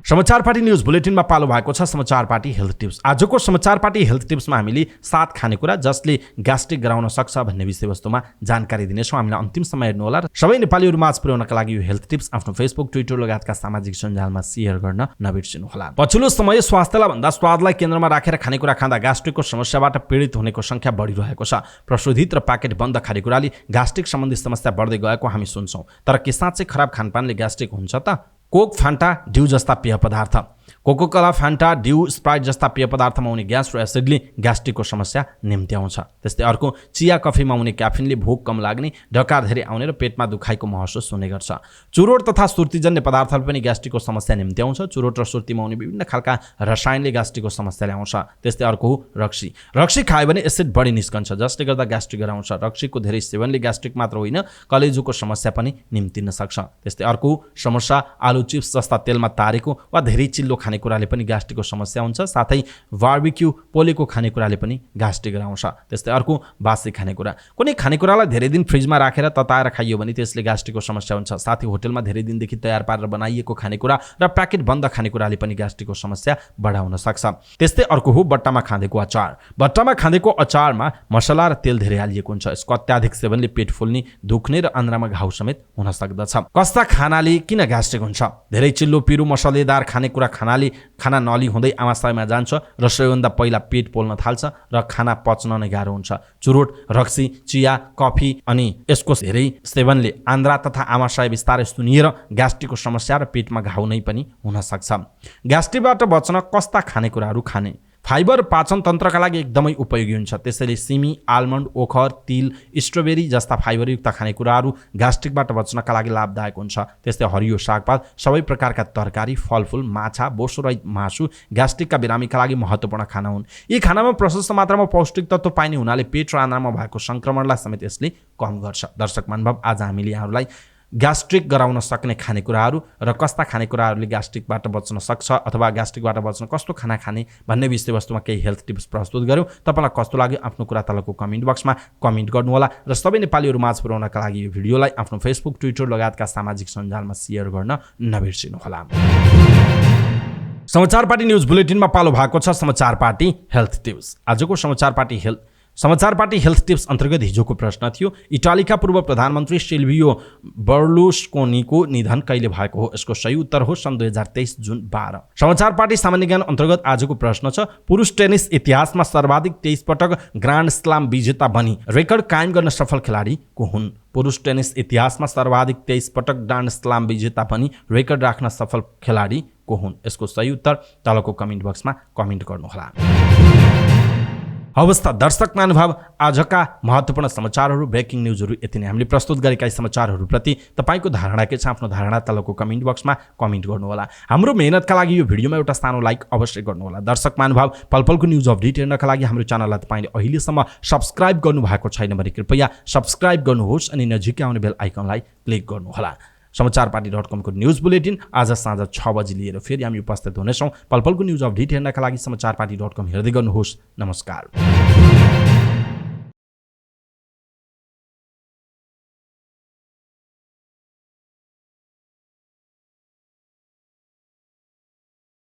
समाचार पार्टी न्यूज बुलेटिनमा पालो भएको छ समाचार पार्टी हेल्थ टिप्स। आजको समाचार पार्टी हेल्थ टिप्समा हामीले 7 खानेकुरा जसले ग्यास्ट्रिक गराउन सक्छ भन्ने विषयवस्तुमा जानकारी दिनेछौँ। हामीलाई अन्तिम समय हेर्नु होला र सबै नेपालीहरू माझ पुर्याउनका लागि यो हेल्थ टिप्स आफ्नो फेसबुक, ट्विटर लगायतका सामाजिक सञ्जालमा शेयर गर्न नबिर्सिनु होला। पछिल्लो समय स्वास्थ्यलाई भन्दा स्वादलाई केन्द्रमा राखेर खानेकुरा खाँदा ग्यास्ट्रिकको समस्याबाट पीडित हुनेको संख्या बढिरहेको छ। प्रशोधित र प्याकेट बन्द खानेकुराले ग्यास्ट्रिक सम्बन्धी समस्या बढ्दै गएको हामी सुन्छौँ। तर के साँच्चै खराब खानपानले ग्यास्ट्रिक हुन्छ त? कोक, फान्टा, ड्यू जस्ता पेय पदार्थ, कोकोकोला, फान्टा, ड्यू, स्प्राइट जस्ता पेय पदार्थमा हुने ग्यास र एसिडले ग्यास्ट्रिकको समस्या निम्त्याउँछ। त्यस्तै अर्को चिया कफीमा हुने क्याफिनले भोक कम लाग्ने, डकार धेरै आउने र पेटमा दुखाइको महसुस हुने गर्छ। चुरोट तथा सुर्तीजन्य पदार्थले पनि ग्यास्ट्रिकको समस्या निम्त्याउँछ। चुरोट र सुर्तीमा हुने विभिन्न खालका रसायनले ग्यास्ट्रिकको समस्या ल्याउँछ। त्यस्तै अर्को हो रक्सी। रक्सी खायो भने एसिड बढी निस्कन्छ जसले गर्दा ग्यास्ट्रिक गराउँछ। रक्सीको धेरै सेवनले ग्यास्ट्रिक मात्र होइन कलेजोको समस्या पनि निम्तिन सक्छ। त्यस्तै अर्को समस्या आलु चिप्स जस्ता तेलमा तारेको वा धेरै चिल्लो खानेकुराले पनि ग्यास्ट्रिकको समस्या हुन्छ। साथै बार्बिक्यू पोलेको खानेकुराले पनि ग्यास्ट्रिक गराउँछ। त्यस्तै अर्को बासी खानेकुरा। कुनै खानेकुरालाई धेरै दिन फ्रिजमा राखेर तताएर खाइयो भने त्यसले ग्यास्ट्रिकको समस्या हुन्छ। साथै होटलमा धेरै दिनदेखि तयार पारेर बनाइएको खानेकुरा र प्याकेट बन्द खानेकुराले पनि ग्यास्ट्रिकको समस्या बढाउन सक्छ। त्यस्तै अर्को हो बट्टामा खाँदेको अचार। बट्टामा खाँदेको अचारमा मसला र तेल धेरै हालिएको हुन्छ। यसको अत्याधिक सेवनले पेट फुल्ने, दुख्ने र आन्द्रामा घाउ समेत हुन सक्दछ। कस्ता खानाले किन ग्यास्ट्रिक हुन्छ? धेरै चिल्लो, पिरो, मसलेदार खानेकुरा खानाले खाना नली हुँदै आमाशयमा जान्छ र सबैभन्दा पहिला पेट पोल्न थाल्छ र खाना पच्न नै गाह्रो हुन्छ। चुरोट, रक्सी, चिया, कफी अनि यसको धेरै सेवनले आन्द्रा तथा आमाशय बिस्तारै सुनिएर ग्यास्ट्रिकको समस्या र पेटमा घाउ नै पनि हुन सक्छ। ग्यास्ट्रिकबाट बच्न कस्ता खानेकुराहरू खाने? फाइबर पाचन तन्त्रका लागि एकदमै उपयोगी हुन्छ। त्यसैले सिमी, आलमन्ड, ओखर, तिल, स्ट्रबेरी जस्ता फाइबरयुक्त खानेकुराहरू ग्यास्ट्रिकबाट बच्नका लागि लाभदायक हुन्छ। त्यस्तै हरियो सागपात, सबै प्रकारका तरकारी, फलफुल, माछा, बोसोरहित मासु ग्यास्ट्रिकका बिरामीका लागि महत्त्वपूर्ण खाना हुन्। यी खानामा प्रशस्त मात्रामा पौष्टिक तत्त्व पाइने हुनाले पेट र आन्द्रामा भएको सङ्क्रमणलाई समेत यसले कम गर्छ। दर्शक महानुभाव, आज हामीले यहाँहरूलाई ग्यास्ट्रिक गराउन सक्ने खानेकुराहरू र कस्ता खानेकुराहरूले ग्यास्ट्रिकबाट बच्न सक्छ अथवा ग्यास्ट्रिकबाट बच्न कस्तो खाना खाने भन्ने विषयवस्तुमा केही हेल्थ टिप्स प्रस्तुत गऱ्यौँ। तपाईँलाई कस्तो लाग्यो आफ्नो कुरा तलको कमेन्ट बक्समा कमेन्ट गर्नुहोला र सबै नेपालीहरू माझ पुर्याउनका लागि यो भिडियोलाई आफ्नो फेसबुक, ट्विटर लगायतका सामाजिक सञ्जालमा सेयर गर्न नबिर्सिनुहोला। समाचार पार्टी न्युज बुलेटिनमा पालो भएको छ समाचार पार्टी हेल्थ टिप्स। आजको समाचार पार्टी हेल्थ टिप्स अन्तर्गत हिजोको प्रश्न थियो, इटालीका पूर्व प्रधानमन्त्री सिल्भियो बर्लुस्कोनीको निधन कहिले भएको हो? यसको सही उत्तर हो सन् 2023 जुन 12। समाचार पार्टी सामान्य ज्ञान अन्तर्गत आजको प्रश्न छ, पुरुष टेनिस इतिहासमा सर्वाधिक 23 पटक ग्रान्ड स्लाम विजेता बनी रेकर्ड कायम गर्न सफल खेलाडी को हुन्? पुरुष टेनिस इतिहासमा सर्वाधिक 23 पटक ग्रान्ड स्लाम विजेता बनी रेकर्ड राख्न सफल खेलाडी को हुन्? यसको सही उत्तर तलको कमेन्ट बक्समा कमेन्ट गर्नुहोला। अवस्था दर्शक महानुभाव, आजका महत्त्वपूर्ण समाचारहरू, ब्रेकिङ न्युजहरू यति नै। हामीले प्रस्तुत गरेका समाचारहरूप्रति तपाईँको धारणा के छ? आफ्नो धारणा तलको कमेन्ट बक्समा कमेन्ट गर्नुहोला। हाम्रो मेहनतका लागि यो भिडियोमा एउटा सानो लाइक अवश्य गर्नुहोला। दर्शक महानुभाव, पलपलको न्युज अपडेट हेर्नका लागि हाम्रो च्यानललाई तपाईँले अहिलेसम्म सब्सक्राइब गर्नुभएको छैन भने कृपया सब्सक्राइब गर्नुहोस् अनि नजिकै आउने बेल आइकनलाई क्लिक गर्नुहोला। समाचारपार्टी.com को न्युज बुलेटिन आज साँझ 6 बजी लिएर फेरि हामी उपस्थित हुनेछौँ। पलपलको न्युज अपडेट हेर्नका लागि समाचारपार्टी.com हेर्दै गर्नुहोस्। नमस्कार।